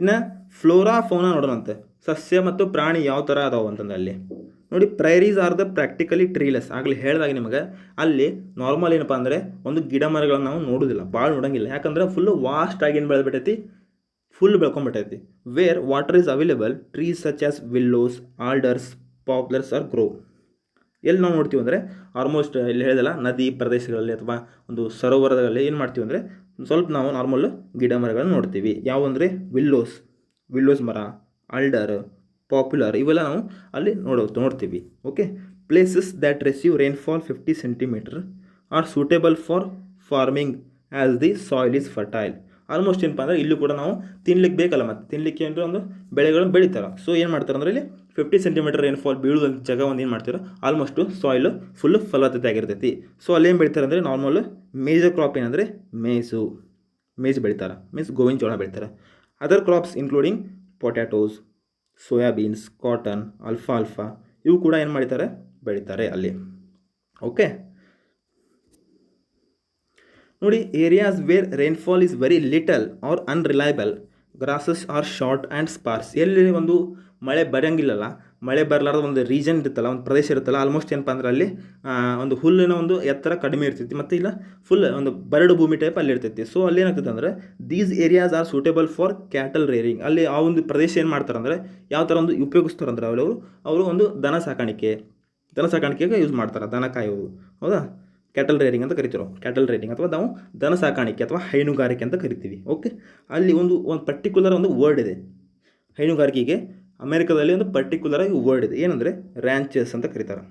ಇನ್ನು ಫ್ಲೋರಾ ಫೌನಾ ನೋಡೋಣಂತೆ. ಸಸ್ಯ ಮತ್ತು ಪ್ರಾಣಿ ಯಾವ ಥರ ಅದಾವೆ ಅಂತಂದ್ರೆ ಅಲ್ಲಿ ನೋಡಿ, ಪ್ರೈರೀಸ್ ಆರ್ ದ ಪ್ರಾಕ್ಟಿಕಲಿ ಟ್ರೀಲೆಸ್. ಆಗಲಿ ಹೇಳಿದಾಗ ನಿಮಗೆ ಅಲ್ಲಿ ನಾರ್ಮಲ್ ಏನಪ್ಪ ಅಂದರೆ ಒಂದು ಗಿಡ ಮರಗಳನ್ನು ನಾವು ನೋಡೋದಿಲ್ಲ, ಭಾಳ ನೋಡೋಂಗಿಲ್ಲ. ಯಾಕಂದರೆ ಫುಲ್ಲು ವಾಸ್ಟಾಗಿ ಏನು ಬೆಳೆದ್ಬಿಟ್ಟೈತಿ, ಫುಲ್ ಬೆಳ್ಕೊಂಡ್ಬಿಟ್ಟೈತಿ. Where water is available trees such as willows, alders, poplars are grow. ಎಲ್ಲಿ ನಾವು ನೋಡ್ತೀವಿ ಅಂದರೆ ಆಲ್ಮೋಸ್ಟ್ ಇಲ್ಲಿ ಹೇಳಿದಲ್ಲ, ನದಿ ಪ್ರದೇಶಗಳಲ್ಲಿ ಅಥವಾ ಒಂದು ಸರೋವರದಲ್ಲಿ ಏನು ಮಾಡ್ತೀವಿ ಅಂದರೆ ಸ್ವಲ್ಪ ನಾವು ನಾರ್ಮಲ್ ಗಿಡ ಮರಗಳನ್ನು ನೋಡ್ತೀವಿ. ಯಾವುವಂದರೆ ವಿಲ್ಲೋಸ್ ಮರ, ಆಲ್ಡರ್, ಪಾಪ್ಯುಲರ್ ಇವೆಲ್ಲ ನಾವು ಅಲ್ಲಿ ನೋಡ್ತೀವಿ. Okay, places that receive rainfall 50 centimetre are suitable for farming as the soil is fertile. Almost ಏನಪ್ಪ ಅಂದರೆ ಇಲ್ಲೂ ಕೂಡ ನಾವು ತಿನ್ಲಿಕ್ಕೆ ಬೇಕಲ್ಲ, ಮತ್ತು ತಿನ್ನಲಿಕ್ಕೆ ಅಂದರೆ ಒಂದು ಬೆಳೆಗಳನ್ನು ಬೆಳೀತಾರೆ. ಸೊ ಏನು ಮಾಡ್ತಾರೆ ಅಂದರೆ ಇಲ್ಲಿ 50 ಸೆಂಟಿಮೀಟರ್ ರೈನ್ಫಾಲ್ ಬೀಳುವ ಜಾಗ ಒಂದು ಏನು ಮಾಡ್ತಾರೆ, ಆಲ್ಮೋಸ್ಟು ಸಾಯಿಲು ಫುಲ್ಲು ಫಲವತ್ತತೆ ಆಗಿರ್ತೈತಿ. ಸೊ ಅಲ್ಲೇನು ಬೆಳಿತಾರೆ ಅಂದರೆ ನಾರ್ಮಲ್ ಮೇಜರ್ ಕ್ರಾಪ್ ಏನಂದರೆ ಮೇಜ್ ಬೆಳಿತಾರೆ, ಮೀನ್ಸ್ ಗೋವಿನ ಜೋಳ ಬೆಳಿತಾರೆ. Other crops including potatoes, soybeans, cotton, alfalfa ಇವು ಕೂಡ ಏನು ಮಾಡ್ತಾರೆ, ಬೆಳೀತಾರೆ ಅಲ್ಲಿ. ಓಕೆ, ನೋಡಿ areas where rainfall is very little or unreliable, grasses are short and sparse. ಎಲ್ಲಿ ಒಂದು ಮಳೆ ಬರೋಂಗಿಲ್ಲಲ್ಲ, ಮಳೆ ಬರಲಾರ್ದ ಒಂದು ರೀಜನ್ ಇರುತ್ತಲ್ಲ, ಒಂದು ಪ್ರದೇಶ ಇರುತ್ತಲ್ಲ, ಆಲ್ಮೋಸ್ಟ್ ಏನಪ್ಪ ಅಂದ್ರೆ ಅಲ್ಲಿ ಒಂದು ಹುಲ್ಲಿನ ಒಂದು ಎತ್ತರ ಕಡಿಮೆ ಇರ್ತೈತಿ, ಮತ್ತು ಇಲ್ಲ ಫುಲ್ ಒಂದು ಬರಡು ಭೂಮಿ ಟೈಪ್ ಅಲ್ಲಿ ಇರ್ತೈತಿ. ಸೊ ಅಲ್ಲಿ ಏನಾಗ್ತದೆ ಅಂದರೆ these areas are suitable for cattle rearing. ಅಲ್ಲಿ ಆ ಒಂದು ಪ್ರದೇಶ ಏನು ಮಾಡ್ತಾರೆ ಅಂದರೆ ಯಾವ ಥರ ಒಂದು ಉಪಯೋಗಿಸ್ತಾರಂದ್ರೆ ಅವರು ಒಂದು ದನ ಸಾಕಾಣಿಕೆಗೆ ಯೂಸ್ ಮಾಡ್ತಾರೆ, ದನ ಕಾಯೋದು, ಹೌದಾ. ಕ್ಯಾಟಲ್ ರೇರಿಂಗ್ ಅಂತ ಕರಿತೀವಿ, ಕ್ಯಾಟಲ್ ರೇರಿಂಗ್ ಅಥವಾ ನಾವು ದನ ಸಾಕಾಣಿಕೆ ಅಥವಾ ಹೈನುಗಾರಿಕೆ ಅಂತ ಕರಿತೀವಿ. ಓಕೆ, ಅಲ್ಲಿ ಒಂದು ಪರ್ಟಿಕ್ಯುಲರ್ ಒಂದು ವರ್ಡ್ ಇದೆ ಹೈನುಗಾರಿಕೆಗೆ. ಅಮೆರಿಕದಲ್ಲಿ ಒಂದು ಪರ್ಟಿಕ್ಯುಲರ್ ಆಗಿ ವರ್ಡ್ ಇದೆ, ಏನಂದರೆ ರ್ಯಾಂಚಸ್ ಅಂತ ಕರೀತಾರೆ.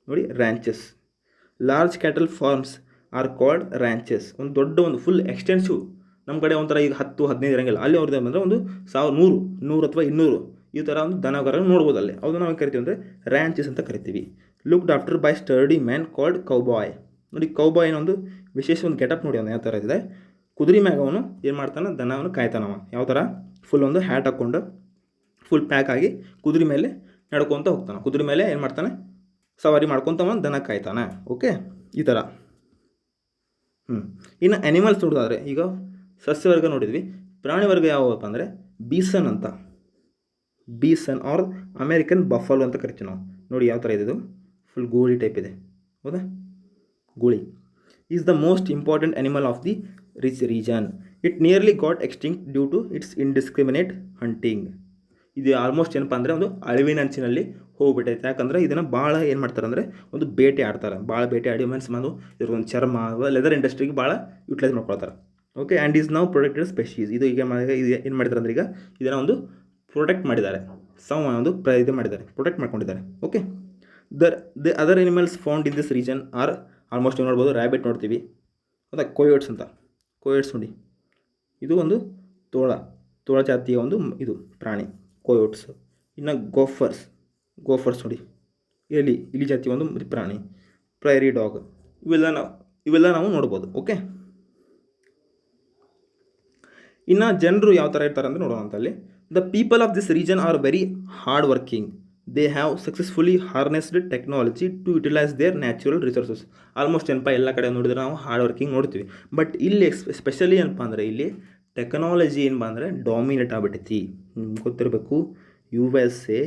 ನೋಡಿ, ranches. Large cattle farms are called ranches. ಒಂದು ದೊಡ್ಡ ಒಂದು ಫುಲ್ ಎಕ್ಸ್ಟೆನ್ಸಿವ್, ನಮ್ಮ ಕಡೆ ಒಂಥರ ಈಗ 10-15 ಇರೋಂಗಿಲ್ಲ, ಅಲ್ಲಿ ಅವ್ರದ್ದು ಅಂದರೆ ಒಂದು 100 ಅಥವಾ 200 ಈ ಥರ ಒಂದು ದನಗಾರ ನೋಡ್ಬೋದು ಅಲ್ಲಿ. ಅದು ನಾವು ಕರಿತೀವಿ ಅಂದರೆ ರ್ಯಾಂಚಸ್ ಅಂತ ಕರಿತೀವಿ. Looked after by sturdy man called cowboy. ನೋಡಿ, ಕೌಬಾಯ್ ಒಂದು ವಿಶೇಷ ಒಂದು ಗೆಟಪ್ ನೋಡಿ, ಅವನು ಯಾವ ಥರ ಇದೆ, ಕುದುರೆ ಮ್ಯಾಗ ಅವನು ಏನು ಮಾಡ್ತಾನೆ, ದನವನ್ನು ಕಾಯ್ತಾನವ. ಯಾವ ಥರ ಫುಲ್ ಒಂದು ಹ್ಯಾಟ್ ಹಾಕ್ಕೊಂಡು ಫುಲ್ ಪ್ಯಾಕ್ ಆಗಿ ಕುದುರೆ ಮೇಲೆ ನಡ್ಕೊತ ಹೋಗ್ತಾನೆ. ಕುದುರೆ ಮೇಲೆ ಏನು ಮಾಡ್ತಾನೆ, ಸವಾರಿ ಮಾಡ್ಕೊತವ ದನ ಕಾಯ್ತಾನೆ. ಓಕೆ, ಈ ಥರ. ಇನ್ನು ಆ್ಯನಿಮಲ್ಸ್ ನೋಡೋದಾದ್ರೆ ಈಗ ಸಸ್ಯವರ್ಗ ನೋಡಿದ್ವಿ. ಪ್ರಾಣಿ ವರ್ಗ ಯಾವಪ್ಪ ಅಂದರೆ ಬೀಸನ್ ಆರ್ ಅಮೇರಿಕನ್ ಬಫಲೋ ಅಂತ ಕರಿತೀವಿ ನಾವು. ನೋಡಿ ಯಾವ ಥರ ಇದೆ, ಫುಲ್ ಗೂಳಿ ಟೈಪ್ ಇದೆ, ಹೌದಾ. ಗೂಳಿ is the most important animal of the rich region. It nearly got extinct due to its indiscriminate hunting. ಇದು ಆಲ್ಮೋಸ್ಟ್ ಏನಪ್ಪ ಅಂದರೆ ಒಂದು ಅಳಿವಿನ ಅಂಚಿನಲ್ಲಿ ಹೋಗ್ಬಿಟ್ಟೈತೆ. ಯಾಕಂದರೆ ಇದನ್ನು ಭಾಳ ಏನು ಮಾಡ್ತಾರೆ ಅಂದರೆ ಒಂದು ಬೇಟೆ ಆಡ್ತಾರೆ, ಭಾಳ ಬೇಟೆ ಆಡಿ ಮೀನ್ಸ್ ಒಂದು ಇದ್ರ ಒಂದು ಚರ್ಮ ಲೆದರ್ ಇಂಡಸ್ಟ್ರಿಗೆ ಭಾಳ ಯುಟಿಲೈಸ್ ಮಾಡ್ಕೊಳ್ತಾರೆ. ಓಕೆ, ಆ್ಯಂಡ್ ಈಸ್ ನಾವು ಪ್ರೊಟೆಕ್ಟೆಡ್ ಸ್ಪೆಷೀಸ್. ಇದು ಈಗ ಇದು ಏನು ಮಾಡಿದ್ದಾರೆ ಅಂದರೆ ಈಗ ಇದನ್ನು ಒಂದು ಪ್ರೊಟೆಕ್ಟ್ ಮಾಡಿದ್ದಾರೆ, ಒಂದು ಇದು ಮಾಡಿದ್ದಾರೆ, ಪ್ರೊಟೆಕ್ಟ್ ಮಾಡ್ಕೊಂಡಿದ್ದಾರೆ. Okay, the other animals found in this region are almost ನೀವು ನೋಡ್ಬೋದು, ರ್ಯಾಬಿಟ್ ನೋಡ್ತೀವಿ, ಹೌದಾ, ಕೋಯೋಟ್ಸ್ ಅಂತ, ಕೋಯೋಟ್ಸ್ ನೋಡಿ, ಇದು ಒಂದು ತೋಳ ಜಾತಿಯ ಒಂದು ಇದು ಪ್ರಾಣಿ ಕೋಯೋಟ್ಸ್. ಇನ್ನು ಗೋಫರ್ಸ್ ನೋಡಿ, ಇಲಿ ಜಾತಿಯ ಒಂದು ಪ್ರಾಣಿ, ಪ್ರೈರಿ ಡಾಗ್, ಇವೆಲ್ಲ ನಾವು ನೋಡ್ಬೋದು. ಓಕೆ, ಇನ್ನು ಜನರು ಯಾವ ಥರ ಇರ್ತಾರೆ ಅಂದರೆ ನೋಡೋಣ ಅಂತ ಅಲ್ಲಿ. The people of this region are very hard working. They have successfully harnessed technology to utilise their natural resources. Almost ಏನಪ್ಪ ಎಲ್ಲ ಕಡೆ ನೋಡಿದ್ರೆ ನಾವು ಹಾರ್ಡ್ ವರ್ಕಿಂಗ್ ನೋಡ್ತೀವಿ, ಬಟ್ ಇಲ್ಲಿ ಸ್ಪೆಷಲಿ ಏನಪ್ಪ ಅಂದರೆ ಇಲ್ಲಿ ಟೆಕ್ನಾಲಜಿ ಏನಪ್ಪ ಅಂದರೆ ಡಾಮಿನೇಟ್ ಆಗಿಬಿಟ್ಟೈತಿ. ನಿಮ್ಗೆ ಗೊತ್ತಿರಬೇಕು, USA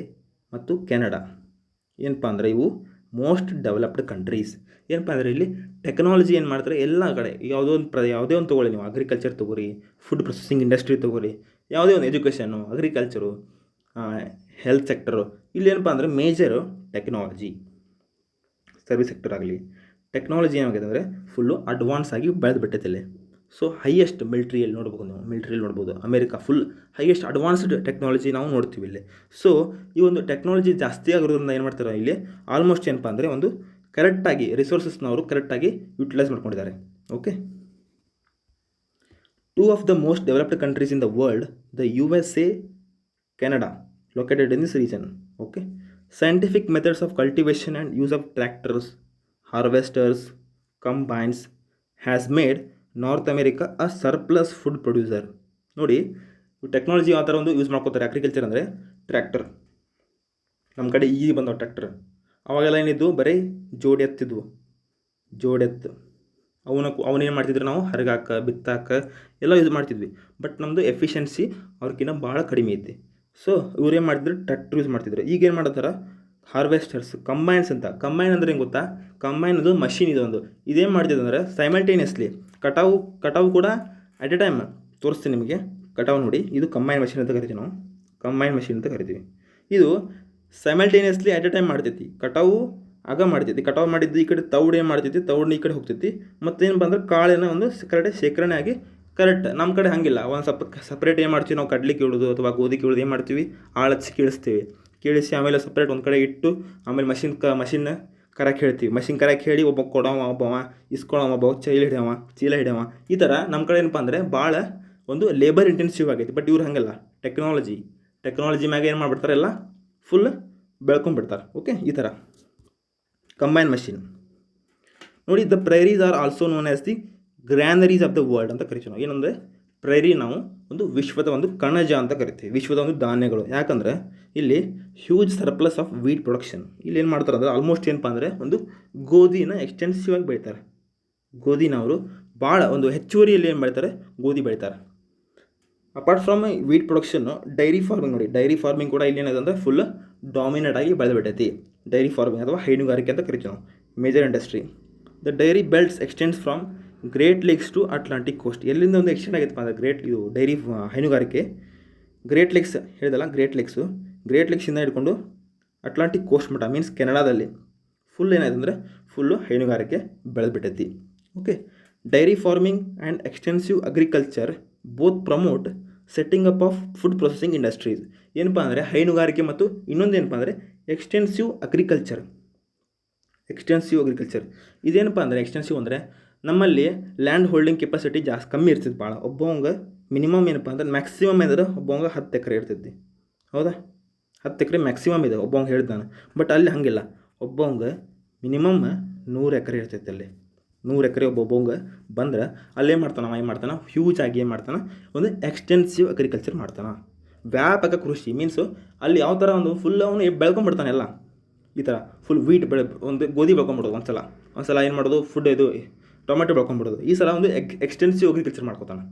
ಮತ್ತು ಕೆನಡಾ ಏನಪ್ಪ ಅಂದರೆ ಇವು ಮೋಸ್ಟ್ ಡೆವಲಪ್ಡ್ ಕಂಟ್ರೀಸ್. ಏನಪ್ಪ ಅಂದರೆ ಇಲ್ಲಿ ಟೆಕ್ನಾಲಜಿ ಏನು ಮಾಡ್ತಾರೆ ಎಲ್ಲ ಕಡೆ, ಯಾವುದೇ ಒಂದು ತೊಗೊಳ್ಳಿ, ನೀವು ಅಗ್ರಿಕಲ್ಚರ್ ತೊಗೊರಿ, ಫುಡ್ ಪ್ರೊಸೆಸಿಂಗ್ ಇಂಡಸ್ಟ್ರಿ ತೊಗೊರಿ, ಯಾವುದೇ ಒಂದು ಎಜುಕೇಷನ್ನು, ಅಗ್ರಿಕಲ್ಚರು, ಹೆಲ್ತ್ ಸೆಕ್ಟರು, ಇಲ್ಲಿ ಏನಪ್ಪ ಅಂದರೆ ಮೇಜರು ಟೆಕ್ನಾಲಜಿ. ಸರ್ವಿಸ್ ಸೆಕ್ಟರ್ ಆಗಲಿ, ಟೆಕ್ನಾಲಜಿ ಏನಾಗಿದೆ ಅಂದರೆ ಫುಲ್ಲು ಅಡ್ವಾನ್ಸ್ ಆಗಿ ಬೆಳೆದುಬಿಟ್ಟೈತೆ ಇಲ್ಲಿ. ಸೊ ಹೈಯೆಸ್ಟ್ ಮಿಲ್ಟ್ರಿಯಲ್ಲಿ ನೋಡ್ಬೋದು, America full highest advanced technology ನಾವು ನೋಡ್ತೀವಿ ಇಲ್ಲಿ. ಸೊ ಈ ಒಂದು ಟೆಕ್ನಾಲಜಿ ಜಾಸ್ತಿ ಆಗಿರೋದ್ರಿಂದ ಏನು ಮಾಡ್ತಾರೆ ಇಲ್ಲಿ ಆಲ್ಮೋಸ್ಟ್ ಏನಪ್ಪ ಅಂದರೆ ಒಂದು ಕರೆಕ್ಟಾಗಿ ರಿಸೋರ್ಸಸ್ನವರು ಕರೆಕ್ಟಾಗಿ ಯುಟಿಲೈಸ್ ಮಾಡ್ಕೊಂಡಿದ್ದಾರೆ. Okay, 2 of the most developed countries in the world, the USA, Canada, located in this region. Okay, scientific methods of cultivation and use of tractors, harvesters, combines has made North America a surplus food producer. ನೋಡಿ, technology ಯಾವ ಥರ ಒಂದು use ಮಾಡ್ಕೋತಾರೆ agriculture ಅಂದರೆ tractor. ನಮ್ಮ ಕಡೆ ಈಗ ಬಂದವು ಟ್ರ್ಯಾಕ್ಟರ್, ಅವಾಗೆಲ್ಲ ಏನಿದ್ದು ಬರೀ ಜೋಡೆತ್ತಿದ್ವು, ಅವನೇನು ಮಾಡ್ತಿದ್ರು, ನಾವು ಹರಗಾಕ ಬಿತ್ತಾಕ ಎಲ್ಲ ಯೂಸ್ ಮಾಡ್ತಿದ್ವಿ. ಬಟ್ ನಮ್ಮದು ಎಫಿಷಿಯನ್ಸಿ ಅವ್ರಿಗಿನ್ನ ಭಾಳ ಕಡಿಮೆ ಐತಿ. ಸೊ ಇವ್ರೇನು ಮಾಡ್ತಿದ್ರು, ಟ್ರ್ಯಾಕ್ಟರ್ ಯೂಸ್ ಮಾಡ್ತಿದ್ರು. ಈಗೇನು ಮಾಡತ್ತಾರ, ಹಾರ್ವೆಸ್ಟರ್ಸ್, ಕಂಬೈನ್ಸ್ ಅಂತ. ಕಂಬೈನ್ ಅಂದರೆ ಏನು ಗೊತ್ತಾ, ಕಂಬೈನ್ ಅದು ಮಷಿನ್ ಇದೊಂದು. ಇದೇನು ಮಾಡ್ತಿದ್ದು ಅಂದರೆ ಸೈಮಲ್ಟೇನಿಯಸ್ಲಿ ಕಟಾವು ಕೂಡ ಅಟ್ ಎ ಟೈಮ್ ತೋರಿಸ್ತೀನಿ ನಿಮಗೆ. ಕಟಾವು ನೋಡಿ, ಇದು ಕಂಬೈನ್ ಮಷಿನ್ ಅಂತ ಕರಿತೀವಿ ನಾವು, ಕಂಬೈನ್ ಮಷಿನ್ ಅಂತ ಕರಿತೀವಿ. ಇದು ಸೈಮಲ್ಟೇನಿಯಸ್ಲಿ ಅಟ್ ಎ ಟೈಮ್ ಮಾಡ್ತೈತಿ. ಕಟಾವು ಆಗ ಮಾಡ್ತೈತಿ, ಕಟಾವು ಮಾಡಿದ್ದು ಈ ಕಡೆ ತೌಡು ಏನು ಮಾಡ್ತೈತಿ, ತೌಡನ್ನ ಈ ಕಡೆ ಹೋಗ್ತೈತಿ. ಮತ್ತೇನು ಬಂದ್ರೆ ಕಾಳಿನ ಒಂದು ಕರೆಕ್ಟ್ ಶೇಖರಣೆ ಆಗಿ ಕರೆಕ್ಟ್. ನಮ್ಮ ಕಡೆ ಹಾಗಿಲ್ಲ, ಒಂದು ಸ್ವಲ್ಪ ಸಪ್ರೇಟ್ ಏನು ಮಾಡ್ತೀವಿ ನಾವು, ಕಡ್ಲಿ ಕೀಳೋದು ಅಥವಾ ಗೋಧಿ ಕೀಳೋದು ಏನು ಮಾಡ್ತೀವಿ, ಆಳಚ್ಚಿ ಕೀಳಿಸಿ ಆಮೇಲೆ ಸಪ್ರೇಟ್ ಒಂದು ಕಡೆ ಇಟ್ಟು ಆಮೇಲೆ ಮಷಿನ್ ಕರಕ್ಕೆ ಹೇಳ್ತೀವಿ. ಮಷಿನ್ ಕರಕ್ಕೆ ಹೇಳಿ ಒಬ್ಬ ಕೊಡೋವ, ಒಬ್ಬವ ಇಸ್ಕೊಳ್ಳೋವ, ಚೀಲ ಹಿಡ್ಯವ. ಈ ಥರ ನಮ್ಮ ಕಡೆ ಏನಪ್ಪ ಅಂದರೆ ಭಾಳ ಒಂದು ಲೇಬರ್ ಇಂಟೆನ್ಸಿವ್ ಆಗೈತಿ. ಬಟ್ ಇವ್ರು ಹಾಗಲ್ಲ, ಟೆಕ್ನಾಲಜಿ ಮ್ಯಾಗ ಏನು ಮಾಡಿಬಿಡ್ತಾರೆ, ಎಲ್ಲ ಫುಲ್ ಬೆಳ್ಕೊಂಡ್ಬಿಡ್ತಾರೆ. ಓಕೆ, ಈ ಥರ ಕಂಬೈನ್ ಮಷಿನ್ ನೋಡಿ. The prairies are also known as the granaries of the world ಅಂತ ಕರಿತೀವಿ ನಾವು. ಏನಂದರೆ ಪ್ರೈರಿ ನಾವು ಒಂದು ವಿಶ್ವದ ಒಂದು ಕಣಜ ಅಂತ ಕರಿತೀವಿ, ವಿಶ್ವದ ಒಂದು ಧಾನ್ಯಗಳು. ಯಾಕಂದರೆ ಇಲ್ಲಿ huge surplus of wheat production. ಇಲ್ಲಿ ಏನು ಮಾಡ್ತಾರೆ ಅಂದರೆ ಆಲ್ಮೋಸ್ಟ್ ಏನಪ್ಪ ಅಂದರೆ ಒಂದು ಗೋಧಿನ ಎಕ್ಸ್ಟೆನ್ಸಿವ್ ಆಗಿ ಬೆಳೀತಾರೆ. ಗೋಧಿನ ಅವರು ಭಾಳ ಒಂದು ಹೆಚ್ಚುವರಿಯಲ್ಲಿ ಏನು ಬೆಳೀತಾರೆ, ಗೋಧಿ ಬೆಳೀತಾರೆ. Apart from wheat production, dairy farming ನೋಡಿ, ಡೈರಿ ಫಾರ್ಮಿಂಗ್ ಕೂಡ ಇಲ್ಲಿ ಏನಿದೆ ಅಂದರೆ ಫುಲ್ ಡಾಮಿನೇಟ್ ಆಗಿ ಬೆಳೆದುಬಿಟ್ಟೈತಿ. ಡೈರಿ ಫಾರ್ಮಿಂಗ್ ಅಥವಾ ಹೈನುಗಾರಿಕೆ ಅಂತ ಕರಿತೀವಿ ನಾವು, major industry. The dairy belts extends from Great Lakes to Atlantic Coast. ಎಲ್ಲಿಂದ ಒಂದು ಎಕ್ಸ್ಟೆಂಡ್ ಆಗಿತ್ತಪ್ಪ ಅಂದರೆ ಇದು ಡೈರಿ ಹೈನುಗಾರಿಕೆ, ಗ್ರೇಟ್ ಲೇಕ್ಸ್ ಹೇಳಿದಲ್ಲ, ಗ್ರೇಟ್ ಲೇಕ್ಸಿಂದ ಹಿಡ್ಕೊಂಡು ಅಟ್ಲಾಂಟಿಕ್ ಕೋಸ್ಟ್ ಮಟ್ಟ, ಮೀನ್ಸ್ ಕೆನಡಾದಲ್ಲಿ ಫುಲ್ ಏನಾಯ್ತು ಅಂದರೆ ಫುಲ್ಲು ಹೈನುಗಾರಿಕೆ ಬೆಳೆದ್ಬಿಟ್ಟೈತಿ. Okay, dairy farming and extensive agriculture both promote setting up of food processing industries. ಏನಪ್ಪ ಅಂದರೆ ಹೈನುಗಾರಿಕೆ ಮತ್ತು ಇನ್ನೊಂದು ಏನಪ್ಪ ಅಂದರೆ ಎಕ್ಸ್ಟೆನ್ಸಿವ್ ಅಗ್ರಿಕಲ್ಚರ್. ಇದೇನಪ್ಪ ಅಂದರೆ ಎಕ್ಸ್ಟೆನ್ಸಿವ್ ಅಂದರೆ ನಮ್ಮಲ್ಲಿ ಲ್ಯಾಂಡ್ ಹೋಲ್ಡಿಂಗ್ ಕೆಪಾಸಿಟಿ ಜಾಸ್ತಿ ಕಮ್ಮಿ ಇರ್ತೈತಿ ಭಾಳ. ಒಬ್ಬವಂಗೆ ಮಿನಿಮಮ್ ಏನಪ್ಪ ಅಂದ್ರೆ ಮ್ಯಾಕ್ಸಿಮಮ್ ಅಂದ್ರೆ ಒಬ್ಬವಂಗೆ 10 ಎಕರೆ ಇರ್ತೈತಿ, ಹೌದಾ, 10 ಎಕರೆ ಮ್ಯಾಕ್ಸಿಮಮ್ ಇದೆ ಒಬ್ಬವಂಗೆ ಹೇಳ್ದು ನಾನು. ಬಟ್ ಅಲ್ಲಿ ಹಾಗಿಲ್ಲ, ಒಬ್ಬವಂಗೆ ಮಿನಿಮಮ್ 100 ಎಕರೆ ಇರ್ತೈತಿ. ಅಲ್ಲಿ 100 ಎಕರೆ ಒಬ್ಬವಂಗೆ ಬಂದ್ರೆ ಅಲ್ಲೇನು ಮಾಡ್ತಾನೆ, ಹ್ಯೂಜ್ ಆಗಿ ಏನು ಮಾಡ್ತಾನೆ, ಒಂದು ಎಕ್ಸ್ಟೆನ್ಸಿವ್ ಅಗ್ರಿಕಲ್ಚರ್ ಮಾಡ್ತಾನೆ. ವ್ಯಾಪಕ ಕೃಷಿ ಮೀನ್ಸು ಅಲ್ಲಿ ಯಾವ ಥರ ಒಂದು ಫುಲ್ ಅವನು ಬೆಳ್ಕೊಂಡ್ಬಿಡ್ತಾನೆ ಎಲ್ಲ. ಈ ಥರ ಫುಲ್ ವೀಟ್ ಒಂದು ಗೋಧಿ ಬೆಳ್ಕೊಂಬಿಡೋದು, ಒಂದ್ಸಲ ಏನು ಮಾಡೋದು, ಫುಡ್ ಇದು ಟೊಮೆಟೊ ಬೆಳ್ಕೊಂಬಿಡೋದು. ಈ ಸಲ ಒಂದು ಎಕ್ಸ್ಟೆನ್ಸಿವ್ ಅಗ್ರಿಕಲ್ಚರ್ ಮಾಡ್ಕೊತಾನೆ.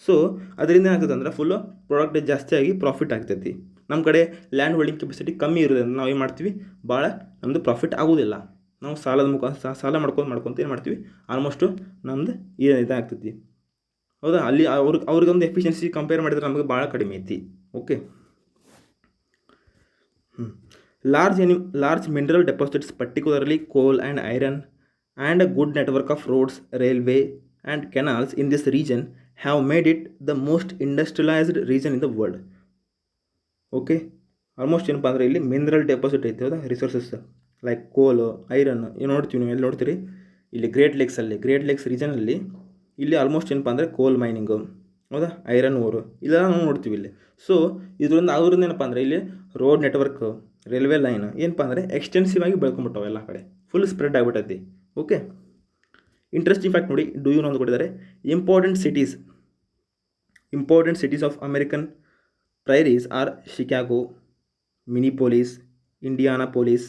ಸೊ ಅದರಿಂದ ಏನಾಗ್ತದೆ ಅಂದರೆ ಫುಲ್ಲು ಪ್ರಾಡಕ್ಟ್ ಜಾಸ್ತಿ ಆಗಿ ಪ್ರಾಫಿಟ್ ಆಗ್ತೈತಿ. ನಮ್ಮ ಕಡೆ ಲ್ಯಾಂಡ್ ಹೋಲ್ಡಿಂಗ್ ಕೆಪಾಸಿಟಿ ಕಮ್ಮಿ ಇರೋದ್ರಿಂದ ನಾವು ಏನು ಮಾಡ್ತೀವಿ, ಭಾಳ ನಮ್ಮದು ಪ್ರಾಫಿಟ್ ಆಗೋದಿಲ್ಲ. ನಾವು ಸಾಲ ಮಾಡ್ಕೊತ ಏನು ಮಾಡ್ತೀವಿ, ಆಲ್ಮೋಸ್ಟು ನಮ್ಮದು ಇದಾಗ್ತೈತಿ, ಹೌದಾ. ಅಲ್ಲಿ ಅವ್ರಿಗೊಂದು ಎಫಿಷಿಯನ್ಸಿ ಕಂಪೇರ್ ಮಾಡಿದ್ರೆ ನಮಗೆ ಭಾಳ ಕಡಿಮೆ ಐತಿ. Okay, Large mineral deposits, particularly coal and iron, and a good network of roads, railway, and canals in this region have made it the most industrialized region in the world. Okay, almost ಏನಪ್ಪ ಅಂದರೆ ಇಲ್ಲಿ mineral deposit ಐತೆ ಹೌದಾ, resources like ಕೋಲು, iron ನೋಡ್ತೀವಿ, ನೀವು ಎಲ್ಲಿ ನೋಡ್ತೀರಿ, ಇಲ್ಲಿ ಗ್ರೇಟ್ ಲೇಕ್ಸ್ ರೀಜನಲ್ಲಿ ಇಲ್ಲಿ ಆಲ್ಮೋಸ್ಟ್ ಏನಪ್ಪ ಅಂದರೆ ಕೋಲ್ ಮೈನಿಂಗು ಹೌದಾ, ಐರನ್ ಓರು ಇದೆಲ್ಲ ನಾವು ನೋಡ್ತೀವಿ ಇಲ್ಲಿ. ಸೊ ಅದರಿಂದ ಏನಪ್ಪ ಅಂದರೆ ಇಲ್ಲಿ ರೋಡ್ ನೆಟ್ವರ್ಕ್, ರೈಲ್ವೆ ಲೈನ್ ಏನಪ್ಪ ಅಂದರೆ ಎಕ್ಸ್ಟೆನ್ಸಿವ್ ಆಗಿ ಬೆಳ್ಕೊಂಬಿಟ್ಟವೆ ಎಲ್ಲ ಕಡೆ, ಫುಲ್ ಸ್ಪ್ರೆಡ್ ಆಗಿಬಿಟ್ಟೈತಿ. ಓಕೆ, ಇಂಟ್ರೆಸ್ಟಿಂಗ್ ಫ್ಯಾಕ್ಟ್ ನೋಡಿ, ಡೂ ಯು ಅಂತ ಕೊಟ್ಟಿದ್ದಾರೆ. Important cities of American prairies are Chicago, Minneapolis, Indianapolis,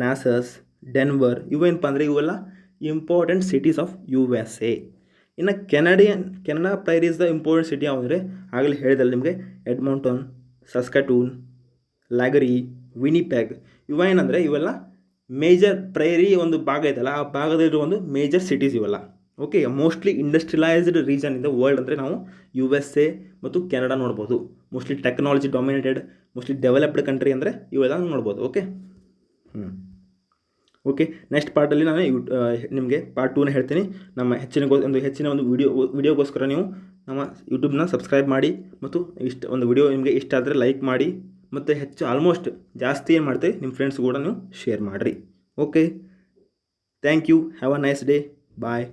Kansas, Denver. ಇವೇನಪ್ಪ ಅಂದರೆ ಇವೆಲ್ಲ ಇಂಪಾರ್ಟೆಂಟ್ ಸಿಟೀಸ್ ಆಫ್ USA. ಇನ್ನು ಕೆನಡಾ ಪ್ರೈರೀಸ್ದ ಇಂಪಾರ್ಟೆಂಟ್ ಸಿಟಿ ಯಾವುದಂದರೆ ಆಗಲೇ ಹೇಳಿದಲ್ಲಿ ನಿಮಗೆ ಎಡ್ಮಂಟನ್, ಸಸ್ಕಟೂನ್, ಲ್ಯಾಗರಿ, ವಿನಿಪೆಗ್. ಇವೇನಂದರೆ ಇವೆಲ್ಲ ಮೇಜರ್ ಪ್ರೈರಿ ಒಂದು ಭಾಗ ಐತಲ್ಲ, ಆ ಭಾಗದಲ್ಲಿರುವ ಒಂದು ಮೇಜರ್ ಸಿಟೀಸ್ ಇವೆಲ್ಲ. Okay, mostly industrialised region in the world ಅಂದರೆ ನಾವು USA ಮತ್ತು ಕೆನಡಾ ನೋಡ್ಬೋದು. Mostly technology dominated, mostly developed country ಅಂದರೆ ಇವೆಲ್ಲ ನೋಡ್ಬೋದು. ಓಕೆ, ಓಕೆ, ನೆಕ್ಸ್ಟ್ ಪಾರ್ಟಲ್ಲಿ ನಾನು ನಿಮಗೆ ಪಾರ್ಟ್ 2ನ ಹೇಳ್ತೀನಿ. ನಮ್ಮ ಹೆಚ್ಚಿನ ಒಂದು ವಿಡಿಯೋಗೋಸ್ಕರ ನೀವು ನಮ್ಮ ಯೂಟ್ಯೂಬ್ನ ಸಬ್ಸ್ಕ್ರೈಬ್ ಮಾಡಿ, ಮತ್ತು ಒಂದು ವಿಡಿಯೋ ನಿಮಗೆ ಇಷ್ಟ ಆದರೆ ಲೈಕ್ ಮಾಡಿ, ಮತ್ತು ಆಲ್ಮೋಸ್ಟ್ ಜಾಸ್ತಿ ಏನು ಮಾಡ್ತೀವಿ ನಿಮ್ಮ ಫ್ರೆಂಡ್ಸ್ ಕೂಡ ನೀವು ಶೇರ್ ಮಾಡಿರಿ. Okay, thank you, have a nice day, bye.